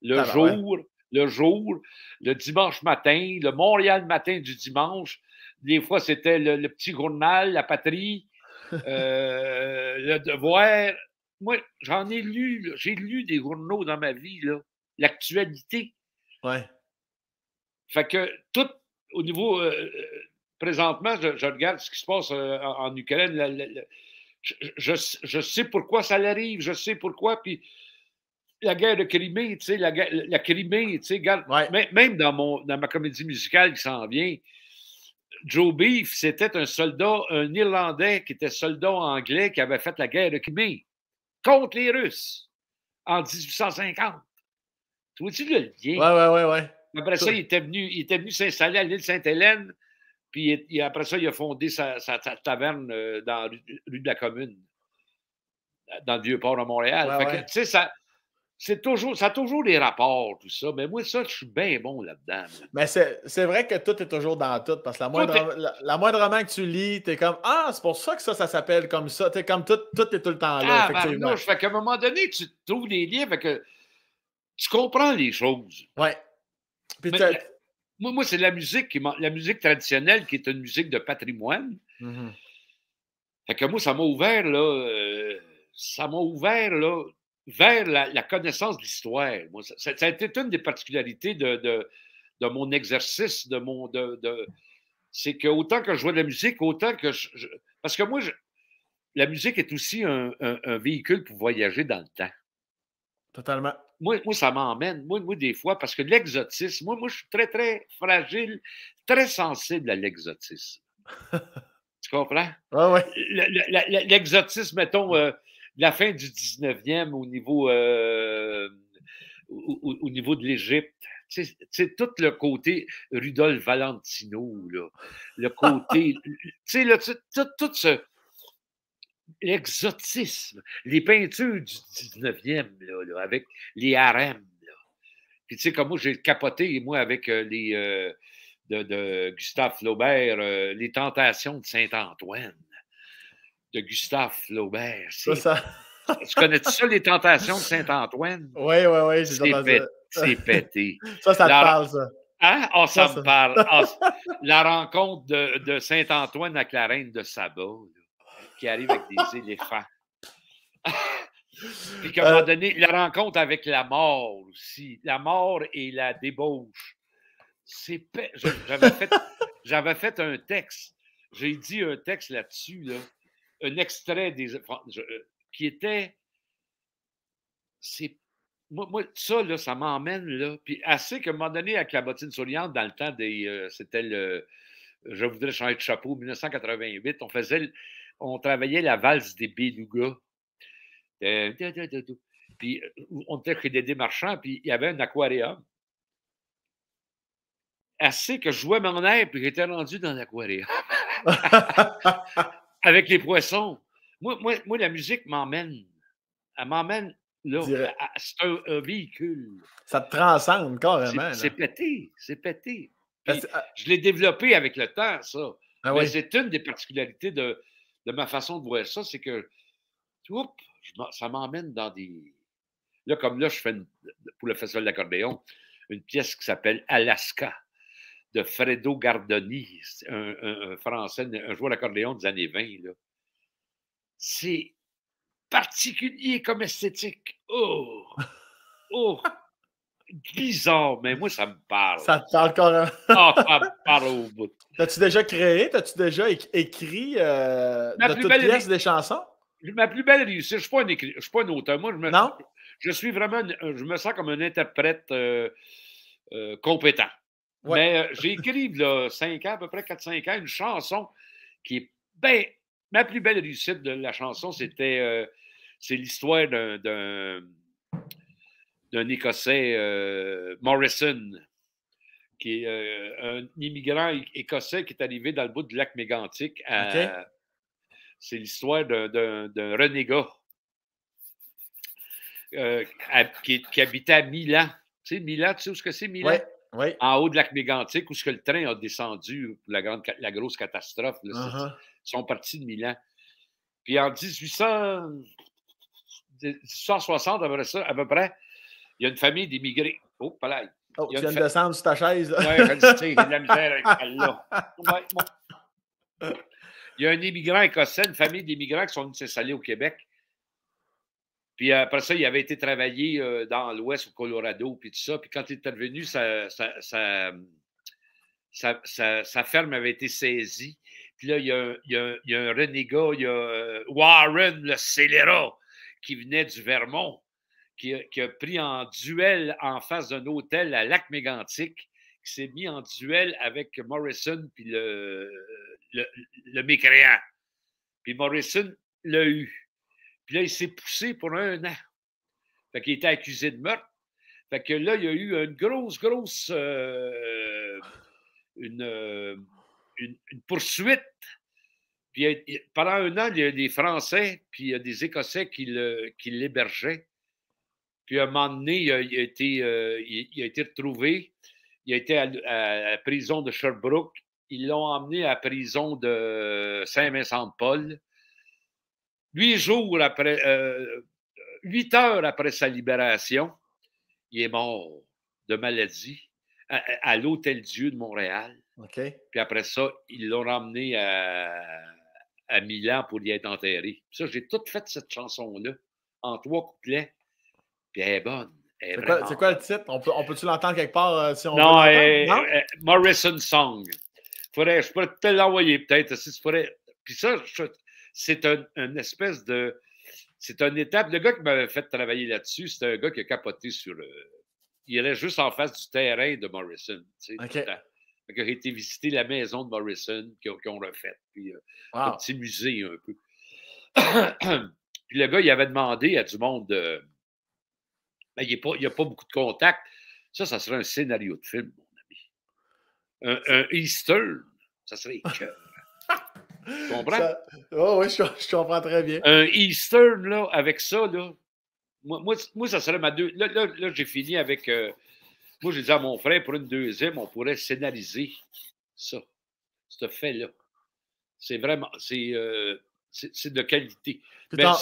Le jour, le dimanche matin, le Montréal matin du dimanche. Des fois, c'était le petit journal, la patrie, le devoir. Moi, j'en ai lu, j'ai lu des journaux dans ma vie, là. L'actualité. Ouais. Fait que tout au niveau présentement, je regarde ce qui se passe en Ukraine. Je sais pourquoi ça arrive, je sais pourquoi. Puis la guerre de Crimée, tu sais, la Crimée, tu sais, même dans ma comédie musicale qui s'en vient, Joe Beef, c'était un soldat, un Irlandais qui était soldat anglais qui avait fait la guerre de Crimée contre les Russes en 1850. Tu vois-tu le lien? Ouais. Après ça, il était venu s'installer à l'île Sainte-Hélène, puis après ça, il a fondé sa taverne dans la rue de la Commune, dans le Vieux-Port de Montréal. Ouais. Tu sais, ça a toujours des rapports, tout ça. Mais moi, ça, je suis bien bon là-dedans. Mais c'est vrai que tout est toujours dans tout, parce que la moindrement que tu lis, t'es comme « Ah, c'est pour ça que ça s'appelle comme ça. » T'es comme tout est tout le temps là, effectivement. Fait qu'à un moment donné, tu trouves des liens, fait que tu comprends les choses. Ouais. Puis moi, c'est la musique traditionnelle qui est une musique de patrimoine. Mm-hmm. Fait que moi, ça m'a ouvert, là, vers la connaissance de l'histoire. Ça a été une des particularités de mon exercice, c'est que autant que je vois de la musique, autant que parce que moi, la musique est aussi un véhicule pour voyager dans le temps. Totalement. Moi, ça m'emmène. Moi, des fois, parce que l'exotisme, moi, je suis très, très fragile, très sensible à l'exotisme. Tu comprends? Ouais. L'exotisme, mettons, la fin du 19e au niveau de l'Égypte. C'est tout le côté Rudolph Valentino, là, le côté, tu sais, tout ce l'exotisme, les peintures du 19e, là, avec les harems. Là. Puis tu sais, comme moi, j'ai capoté, moi, avec les de Gustave Flaubert, Les Tentations de Saint-Antoine, de Gustave Flaubert. Ça Tu connais ça, les tentations de Saint-Antoine? Oui, oui, oui, j'ai entendu ça. C'est pété. Ça te parle, ça. Hein? Oh, ça Ça. me parle. Oh, la rencontre de Saint-Antoine avec la reine de Saba, là, qui arrive avec des éléphants. Puis qu'à un moment donné, la rencontre avec la mort aussi. La mort et la débauche. J'avais fait un texte. J'ai dit un texte là-dessus, là, un extrait qui était. Moi, ça, là, ça m'emmène, là. Puis assez qu'à un moment donné, avec la bottine souriante, dans le temps c'était le. Je voudrais changer de chapeau, 1988, on travaillait la valse des Belugas. Puis on était chez Dédé Marchand, puis il y avait un aquarium. Assez que je jouais mon air, puis j'étais rendu dans l'aquarium. Avec les poissons. Moi, la musique m'emmène. Elle m'emmène là. C'est un véhicule. Ça te transcende carrément. C'est pété. C'est pété. Je l'ai développé avec le temps, ça. Ah, mais oui. c'est une des particularités de ma façon de voir ça, c'est que ça m'emmène dans des. Là, comme là, je fais pour le Festival d'accordéon une pièce qui s'appelle Alaska de Fredo Gardoni, un Français, un joueur d'accordéon des années 20. Là. C'est particulier comme esthétique. Oh! Bizarre, mais moi, ça me parle. Ça te parle carrément. Ça me parle au bout. T'as-tu déjà créé, t'as-tu déjà écrit de toutes pièces des chansons? Ma plus belle réussite, je ne suis pas un auteur. Moi, Non? Je suis vraiment, je me sens comme un interprète compétent. Ouais. Mais j'ai écrit, là, 5 ans, à peu près 4-5 ans, une chanson qui est ma plus belle réussite de la chanson, c'est l'histoire d'un Écossais, Morrison, qui est un immigrant écossais qui est arrivé dans le bout du lac Mégantic. C'est l'histoire d'un renégat qui habitait à Milan. Tu sais, Milan, tu sais où ce que c'est, Milan? Oui. En haut de lac Mégantic, où le train a descendu pour la grosse catastrophe. Là, Ils sont partis de Milan. Puis en 1860, à peu près, il y a une famille d'immigrés. Oh, palais. Tu viens de descendre sur ta chaise. Oui, je le sais, j'ai de la misère avec celle-là. Il y a un immigrant écossais, une famille d'immigrants qui sont venus s'installer au Québec. Puis après ça, il avait été travaillé dans l'Ouest, au Colorado, puis tout ça. Puis quand il était revenu, sa ferme avait été saisie. Puis là, il y a un renégat, il y a Warren, le scélérat, qui venait du Vermont, qui a pris en duel en face d'un hôtel à Lac-Mégantic, qui s'est mis en duel avec Morrison puis le mécréant. Puis Morrison l'a eu. Puis là, il s'est poussé pour 1 an. Fait qu'il était accusé de meurtre. Fait que là, il y a eu une grosse une poursuite. Puis pendant 1 an, il y a des Français puis il y a des Écossais qui l'hébergeaient. Puis à un moment donné, il a été retrouvé. Il a été à la prison de Sherbrooke. Ils l'ont emmené à la prison de Saint-Vincent-de-Paul. 8 heures après sa libération, il est mort de maladie à l'Hôtel-Dieu de Montréal. Okay. Puis après ça, ils l'ont ramené à Milan pour y être enterré. Puis ça, j'ai tout fait cette chanson-là en 3 couplets. Puis elle est bonne. C'est quoi le titre? On peut-tu l'entendre quelque part si on veut l'entendre? Non, Morrison Song. Je pourrais te l'envoyer peut-être. Puis ça, c'est une espèce de... C'est une étape. Le gars qui m'avait fait travailler là-dessus, c'est un gars qui a capoté sur... il allait juste en face du terrain de Morrison. Tu sais, okay. Il a été visiter la maison de Morrison qu'ils ont refaite. Puis un petit musée un peu. Puis le gars, il avait demandé à du monde... Ben, il n'y a pas beaucoup de contacts. Ça serait un scénario de film, mon ami. Un Eastern, ça serait écœurant. Tu comprends? Oui, je comprends très bien. Un Eastern, là, avec ça, là, moi ça serait ma deux. Là, j'ai fini avec. Moi, j'ai dit à mon frère, pour une deuxième, on pourrait scénariser ça. Ce fait-là. C'est vraiment. C'est de qualité. Ben,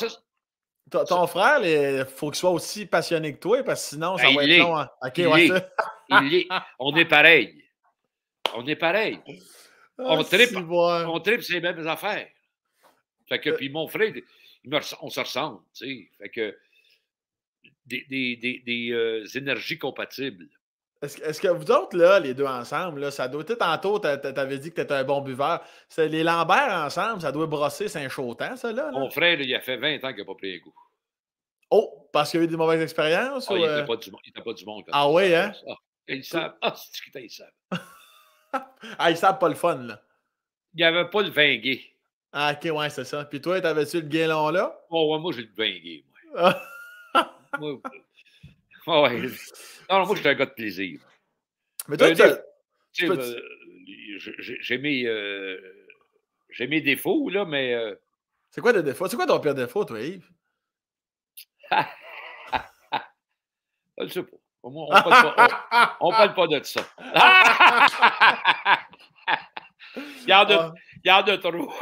Ton frère, il faut qu'il soit aussi passionné que toi, parce que sinon, ça Ben, va il être l'est. long. Hein? OK, Il ouais, l'est. ça. Il l'est. On est pareil. On est pareil. Ah, On tripe, si, bon. on tripe ces mêmes affaires. Fait que, puis mon frère, on se ressemble, tu sais. Fait que des énergies compatibles. Est-ce que vous autres, là, les deux ensemble, là, ça doit être tantôt, t'avais dit que t'étais un bon buveur. C'est les Lambert ensemble, ça doit brosser Saint-Chautan, ça, là? Mon frère, il a fait 20 ans qu'il n'a pas pris un coup. Oh, parce qu'il y a eu des mauvaises expériences? Ah, Ou, il n'était pas du monde quand Ah il oui, savait hein? ça. Ah, ils savent. Ah, c'est qu'ils savent. Ah, ils savent pas le fun, là. Il n'y avait pas le vin gay. Ah, OK, ouais, c'est ça. Puis toi, t'avais-tu le guélon là? Oh, ouais, moi, j'ai le vin gay, Ah. moi. Ouais. Non, moi, je suis un gars de plaisir. Mais toi, Tu sais, j'ai mes défauts, là, mais. C'est quoi tes défauts? C'est quoi ton pire défaut, toi, Yves? Je ne sais pas. On parle pas de ça. Il y en a trop.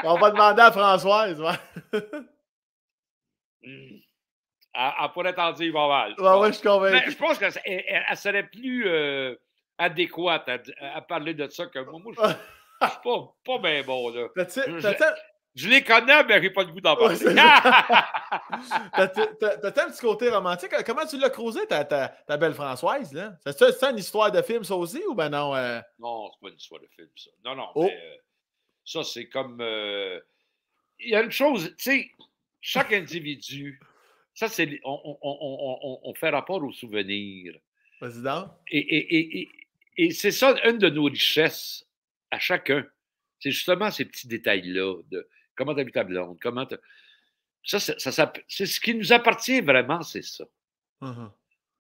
On va demander à Françoise, ouais. Elle pourrait t'en dire pas mal. Ouais, je suis convaincu. Mais je pense qu'elle serait plus adéquate à parler de ça que moi. Moi, je suis pas bien bon, là. Je les connais, mais j'ai pas le goût d'en parler. T'as un petit côté romantique. Comment tu l'as creusé, ta belle Françoise, là? C'est une histoire de film, ça aussi, ou ben non? Non, c'est pas une histoire de film, ça. Non, Oh. mais ça, c'est comme... Il y a une chose, tu sais, chaque individu, ça, c'est... On fait rapport aux souvenirs. Vas-y donc. Et c'est ça, une de nos richesses à chacun. C'est justement ces petits détails-là de comment t'as vu ta blonde, comment t'as... Ça, c'est ce qui nous appartient vraiment, c'est ça. Dans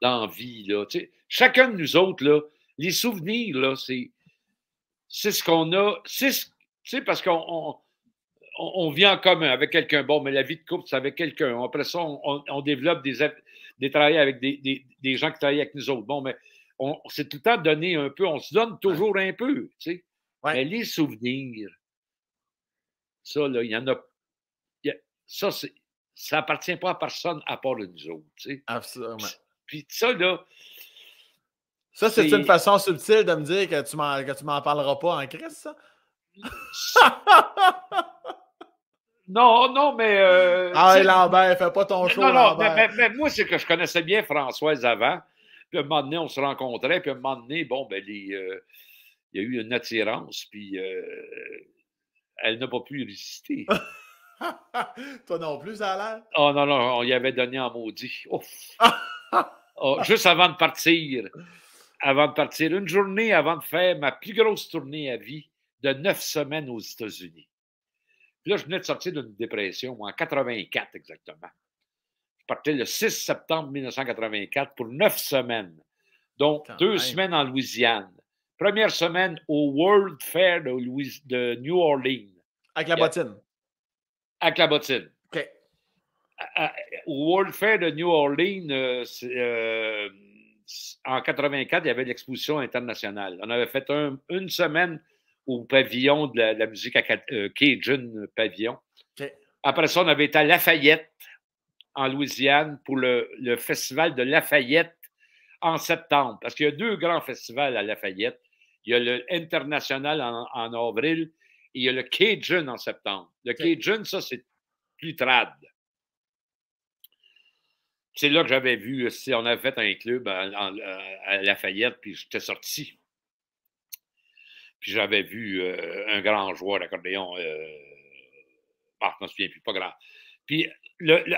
la vie, là. Tu sais, chacun de nous autres, là, les souvenirs, là, c'est ce qu'on a. Tu sais, parce qu'on vit en commun avec quelqu'un. Bon, mais la vie de couple, c'est avec quelqu'un. Après ça, on développe des travails avec des gens qui travaillent avec nous autres. Bon, mais on s'est tout le temps donné un peu. On se donne toujours un peu, tu sais. Ouais. Mais les souvenirs, ça, là, il y en a. Ça appartient pas à personne à part de nous autres, tu sais. Absolument. Puis ça, là. Ça, c'est une façon subtile de me dire que tu m'en parleras pas en crise, ça? Non, mais. Lambert, fais pas ton show. Non, mais moi, c'est que je connaissais bien Françoise avant. Puis à un moment donné, on se rencontrait. Puis à un moment donné, bon, ben, il y a eu une attirance. Puis elle n'a pas pu résister. Toi non plus, ça a l'air? Oh non, on y avait donné en maudit. Juste avant de partir. Une journée avant de faire ma plus grosse tournée à vie de 9 semaines aux États-Unis. Puis là, je venais de sortir d'une dépression, en 84 exactement. Je partais le 6 septembre 1984 pour 9 semaines. Donc, 2 semaines en Louisiane. Première semaine au World Fair de New Orleans. Avec la bottine. Avec la bottine. OK. Au World Fair de New Orleans, en 84, il y avait l'exposition internationale. On avait fait une semaine au pavillon de la musique Cajun Pavillon. Okay. Après ça, on avait été à Lafayette, en Louisiane, pour le festival de Lafayette en septembre. Parce qu'il y a 2 grands festivals à Lafayette. Il y a le international en avril et il y a le Cajun en septembre. Le Cajun, ça, c'est plus trad. C'est là que j'avais vu, on avait fait un club à Lafayette, puis j'étais sorti. Puis j'avais vu un grand joueur d'accordéon. Je ne me souviens plus, pas grand. Puis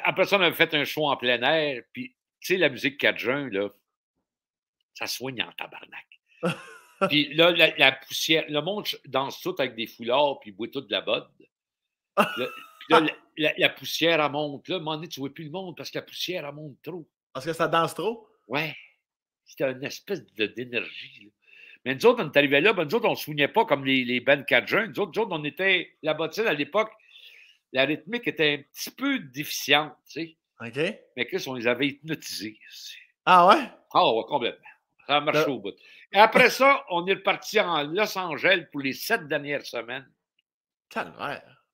après ça, on avait fait un show en plein air. Puis, tu sais, la musique Cajun, là, ça soigne en tabarnak. Puis là, la poussière, le monde danse tout avec des foulards, puis boit tout de la bode. Puis là, la poussière, elle monte. Là, à un moment donné, tu ne vois plus le monde parce que la poussière, elle monte trop. Parce que ça danse trop? Ouais. C'était une espèce d'énergie, là. Mais nous autres, on est arrivés là, nous autres, on ne se souvenait pas comme les bands Cajun. Nous autres, on était. La bottine, à l'époque, la rythmique était un petit peu déficiente, tu sais. OK. Mais Chris, on les avait hypnotisés. Ah ouais? Ah ouais, complètement. Ça a marché au bout. Et après ça, on est reparti en Los Angeles pour les 7 dernières semaines. Calvaire.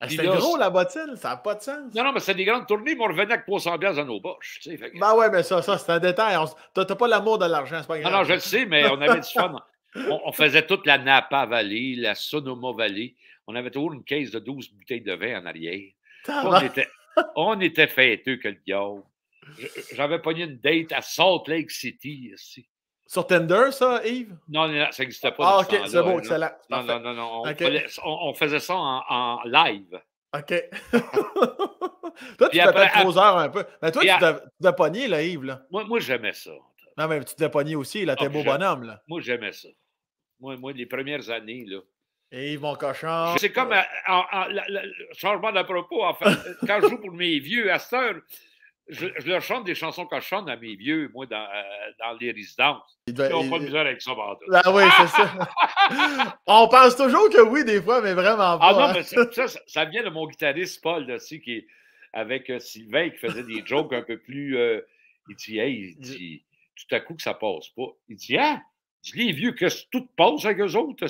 Ah, Puis c'était là, gros, la bottine, ça n'a pas de sens. non, mais c'était des grandes tournées, mais on revenait avec 300 dans nos poches. Tu sais, Ben ouais, mais ça c'est un détail. T'as pas l'amour de l'argent, c'est pas non, non, grave. je le sais, mais on avait du fun. On faisait toute la Napa Valley, la Sonoma Valley. On avait toujours une caisse de 12 bouteilles de vin en arrière. On était fêteux que le diable. J'avais pogné une date à Salt Lake City. Ici. Sur Tinder, ça, Yves? Non, non, ça n'existait pas Ah, dans ok, ce temps-là. c'est bon, Hein, excellent. non, Parfait. non, non, non. Okay. On faisait ça en live. OK. Toi, tu t'appelles 3 heures un peu. Mais toi, tu devais pogner, là, Yves. Là. Moi j'aimais ça. Non, mais tu devais pogner aussi, là, t'es beau bonhomme. Là. Moi, j'aimais ça. Moi, les premières années, là. Et Yves, mon cochon. C'est comme le changement d'à propos. En fait, quand je joue pour mes vieux, à cette heure, je leur chante des chansons cochonnes à mes vieux, moi, dans les résidences. Ils n'ont pas de misère avec ça, bordel. Ah oui, c'est ça. On pense toujours que oui, des fois, mais vraiment pas. Ah non, mais ça vient de mon guitariste, Paul, là, aussi, qui est avec Sylvain, qui faisait des jokes un peu plus... il dit, hey, tout à coup que ça passe pas. Il dit, ah, les vieux, que tout passe avec eux autres.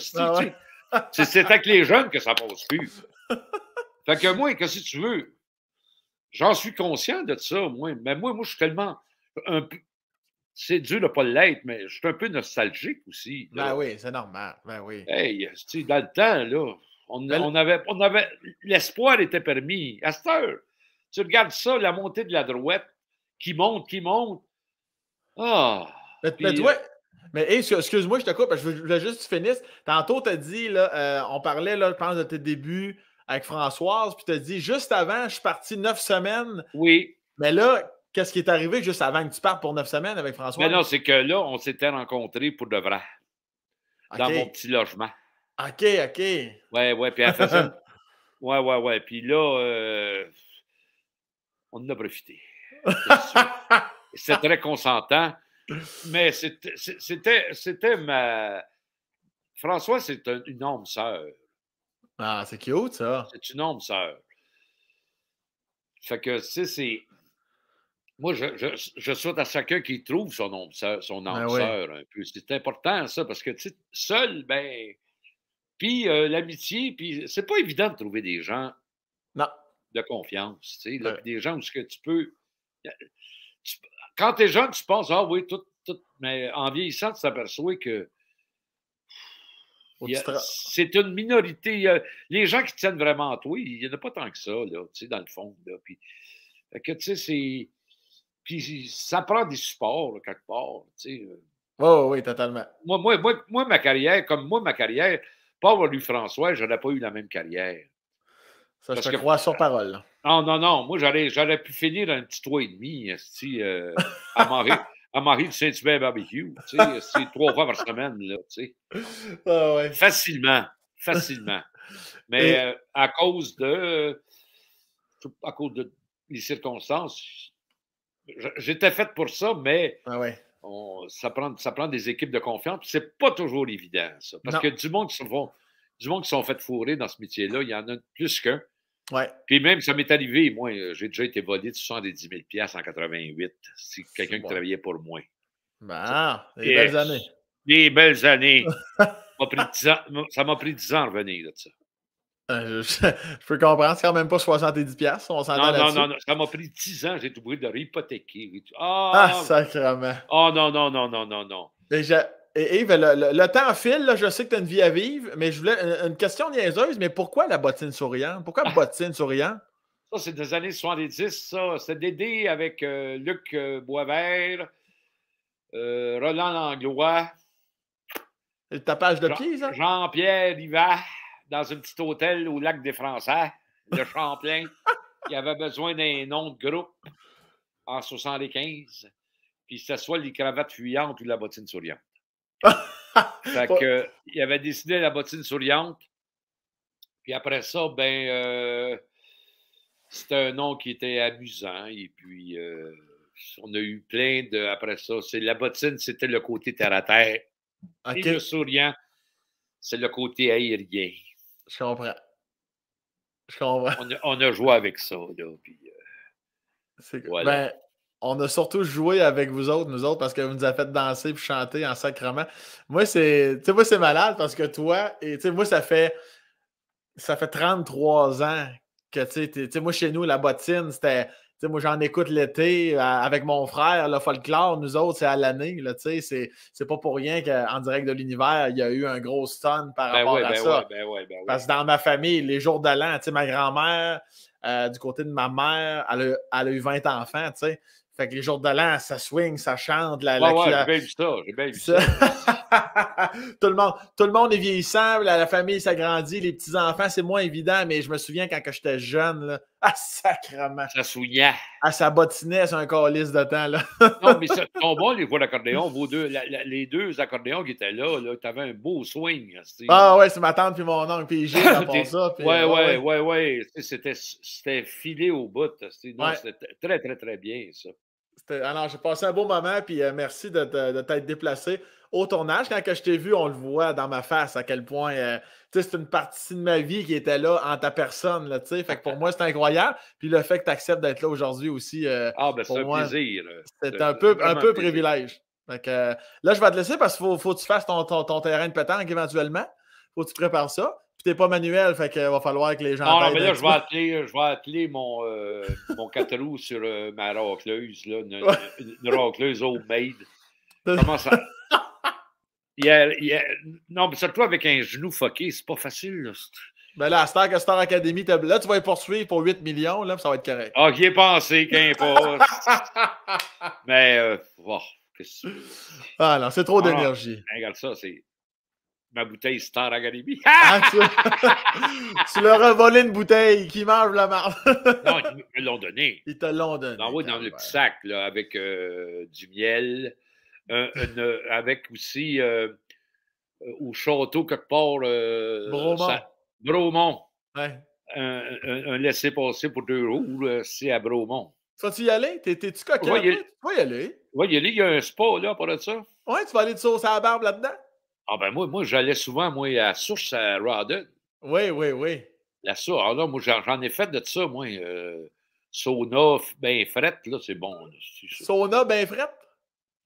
C'est avec les jeunes que ça passe plus. Fait que moi, qu'est-ce que tu veux? J'en suis conscient de ça, moi. Mais moi, je suis tellement... C'est dur de ne pas l'être, mais je suis un peu nostalgique aussi. Là. Ben oui, c'est normal. Ben oui. Hey, dans le temps, là, on avait l'espoir était permis. À cette heure, tu regardes ça, la montée de la droite qui monte. Ah! Mais toi, mais hey, excuse-moi, je te coupe, parce que je voulais juste que tu finisses. Tantôt, tu as dit, là, on parlait, là, je pense, de tes débuts avec Françoise, puis tu as dit, juste avant, je suis parti 9 semaines. Oui. Mais là, qu'est-ce qui est arrivé juste avant que tu partes pour 9 semaines avec Françoise? Mais non, c'est que là, on s'était rencontrés pour de vrai. Okay. Dans mon petit logement. OK. Ouais, puis elle faisait... ouais. Puis là, on en a profité. C'était très consentant. Mais c'était ma... François, c'est une âme sœur. Ah, c'est cute, ça. C'est une âme sœur. Fait que, tu sais, c'est... Moi, je souhaite à chacun qui trouve son âme sœur un peu. C'est important, ça, parce que, tu sais, seul, ben... Puis l'amitié, puis c'est pas évident de trouver des gens de confiance, tu sais, des gens où ce que tu peux... Quand t'es jeune, tu penses, ah oui, tout, mais en vieillissant, tu t'aperçois que c'est une minorité. Les gens qui tiennent vraiment à toi, il n'y en a pas tant que ça, là, tu sais, dans le fond. Là, puis, que, tu sais, c'est... Puis ça prend des supports, là, quelque part, tu sais. Oui, totalement. Moi, ma carrière, pas avoir eu François, je n'aurais pas eu la même carrière. Ça, je te crois sur parole. Là. Non. Moi, j'aurais pu finir un petit 3,5 à Marie de Saint-Hubert Barbecue. C'est 3 fois par semaine, là, tu sais. Ah ouais. Facilement. Mais à cause de les circonstances, j'étais fait pour ça, mais ça prend des équipes de confiance. C'est pas toujours évident, ça. Parce que du monde qui sont fait fourrer dans ce métier-là, il y en a plus qu'un. Ouais. Puis même, ça m'est arrivé, moi, j'ai déjà été volé de 70 000 $ en 88. C'est quelqu'un qui travaillait pour moi. Des belles années. Des belles années. Ça m'a pris 10 ans à revenir de ça. Je peux comprendre, c'est quand même pas 70$, on s'entend là-dessus. Non, ça m'a pris 10 ans, j'ai été obligé de réhypothéquer. Sacrément. Non. Et Yves, le temps file, là, je sais que tu as une vie à vivre, mais je voulais une question niaiseuse, mais pourquoi la bottine souriante? Pourquoi bottine souriante? Ça, c'est des années 70, ça. C'était Dédé avec Luc Boisvert, Roland Langlois. Le tapage de pied, ça? Jean-Pierre Rivat, dans un petit hôtel au lac des Français, le Champlain. Il avait besoin d'un nom de groupe en 75. Puis c'était soit les cravates fuyantes ou la bottine souriante. Fait que, il avait décidé la bottine souriante. Puis après ça, c'était un nom qui était amusant. Et puis, on a eu plein de... Après ça, la bottine, c'était le côté terre-à-terre. Et le souriant, c'est le côté aérien. Je comprends. On a joué avec ça, là. Puis, voilà. On a surtout joué avec nous autres, parce que vous nous avez fait danser et chanter en sacrement. Moi, c'est malade parce que toi, et moi, ça fait ça fait 33 ans que, tu sais, moi, chez nous, la bottine, c'était... Tu sais, moi, j'en écoute l'été avec mon frère, le folklore. Nous autres, c'est à l'année. Tu sais, c'est pas pour rien qu'en direct de l'univers, il y a eu un gros stun par rapport à ça. Parce que dans ma famille, les jours de l'an, tu sais, ma grand-mère, du côté de ma mère, elle a eu 20 enfants, tu sais. Fait que les jours de l'an, ça swing, ça chante. J'ai bien vu ça. J'ai bien vu ça. tout le monde est vieillissant, la famille s'agrandit, les petits-enfants, c'est moins évident, mais je me souviens quand j'étais jeune, là, sacrement. Ça souillait. Ça bottinait sur un calice de temps, là. Non, mais ça sont bons, les voix d'accordéon. Les deux accordéons qui étaient là t'avais un beau swing. Ouais, c'est ma tante puis mon oncle, puis j'ai pour ça. Puis, ouais. C'était filé au bout. C'était très, très, très bien, ça. Alors, j'ai passé un beau moment, puis merci de t'être déplacé au tournage. Quand je t'ai vu, on le voit dans ma face à quel point c'est une partie de ma vie qui était là en ta personne. Là, fait que pour moi, c'est incroyable. Puis le fait que tu acceptes d'être là aujourd'hui aussi, c'est un plaisir. C'est un peu privilège. Fait que, là, je vais te laisser parce qu'il faut que tu fasses ton terrain de pétanque éventuellement. Faut que tu prépares ça. Puis t'es pas manuel, fait qu'il va falloir que les gens... Non, mais là, je vais atteler mon 4 roues sur ma racleuse, là, une racleuse homemade. Comment ça... Non, mais surtout avec un genou fucké, c'est pas facile. Là. Ben là, à Star Academy, là, tu vas y poursuivre pour 8 millions, là, ça va être correct. Ah, j'y ai pensé, qu'importe. Mais, ah non, c'est trop d'énergie. Regarde ça, c'est ma bouteille Star Academy. Tu leur as volé une bouteille qui mange la marde. Non, ils me l'ont donné. Ils te l'ont donné. Non, oui, dans le petit sac, là, avec du miel, avec aussi au château quelque part. Bromont. Ouais. Un laissez-passer pour 2 roues, c'est à Bromont. Tu vas-tu y aller? T'es-tu coquin? Tu vas y aller. Oui, il y a un spa, là, pour ça. Ouais, tu vas aller de sauce à la barbe là-dedans? Ah ben moi j'allais souvent, à Source à Rawdon. Oui. La source, alors là, moi, j'en ai fait de ça, moi. Sauna bien frette, là, c'est bon. Là, sauna bien frette?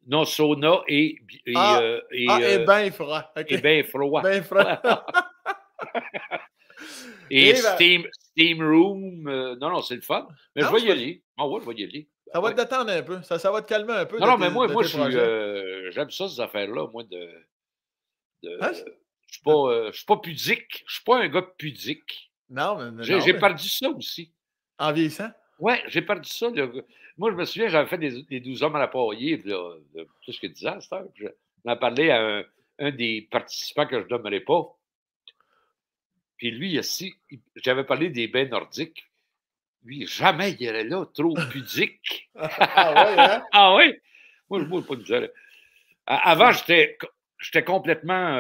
Non, sauna et bien froid. Okay. Et bien froid. Bien froid. et steam room. Non, c'est le fun. Mais je vais y aller. Ah ouais, je vais y aller. Ça va te détendre un peu. Ça va te calmer un peu. Non, mais moi j'aime ça, ces affaires-là, moi, je suis pas pudique. Je suis pas un gars pudique. Non, mais j'ai perdu ça aussi. En vieillissant? Oui, j'ai perdu ça. Moi, je me souviens, j'avais fait des 12 hommes à la poirier, plus que 10 ans, c'est ça. J'en ai parlé à un des participants que je ne nommerai pas. Puis lui, j'avais parlé des bains nordiques. Lui, jamais il irait là, trop pudique. Ah ouais, hein? Ah oui? Moi, je ne pas de dire. Avant, j'étais complètement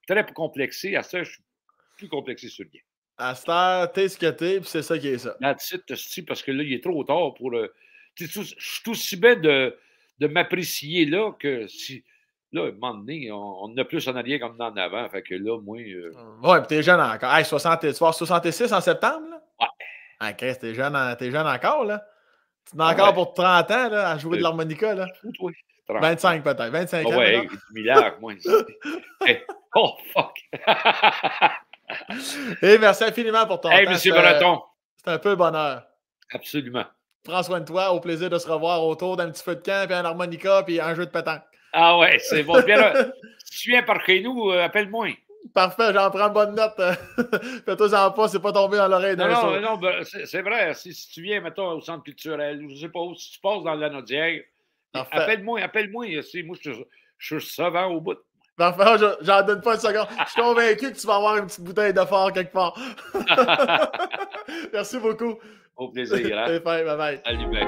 très complexé. À ça, je suis plus complexé sur rien. À cette heure, t'es ce que t'es, puis c'est ça qui est ça. Parce que là, il est trop tard pour... je suis aussi bien de m'apprécier là que si... Là, à un moment donné, on en a plus en arrière qu'on en avant. Fait que là, moi... Ouais, puis t'es jeune encore. Hey, tu vas avoir 66 en septembre, là? Ouais. Ah, Chris, t'es jeune encore, là? Tu as encore pour 30 ans, là, à jouer de l'harmonica, là? Oui. 25 peut-être. 25 ans. Ouais, 10 000 moi. Oh, fuck! Et merci infiniment pour ton temps. M. Breton. C'est un peu le bonheur. Absolument. Prends soin de toi. Au plaisir de se revoir autour d'un petit feu de camp, puis un harmonica, puis un jeu de pétanque. Ah ouais, c'est bon. Bien, si tu viens par chez nous, appelle-moi. Parfait, j'en prends bonne note. Fais-toi-en pas, c'est pas tombé dans l'oreille d'un saut. Non, c'est vrai. Si tu viens, mettons, au centre culturel, je ne sais pas où, si tu passes dans la Naudière, appelle-moi. Moi, je suis savant au bout. Parfait, j'en donne pas une seconde. Je suis convaincu que tu vas avoir une petite bouteille de fort quelque part. Merci beaucoup. Au plaisir. Hein? Bye bye. Salut, mec.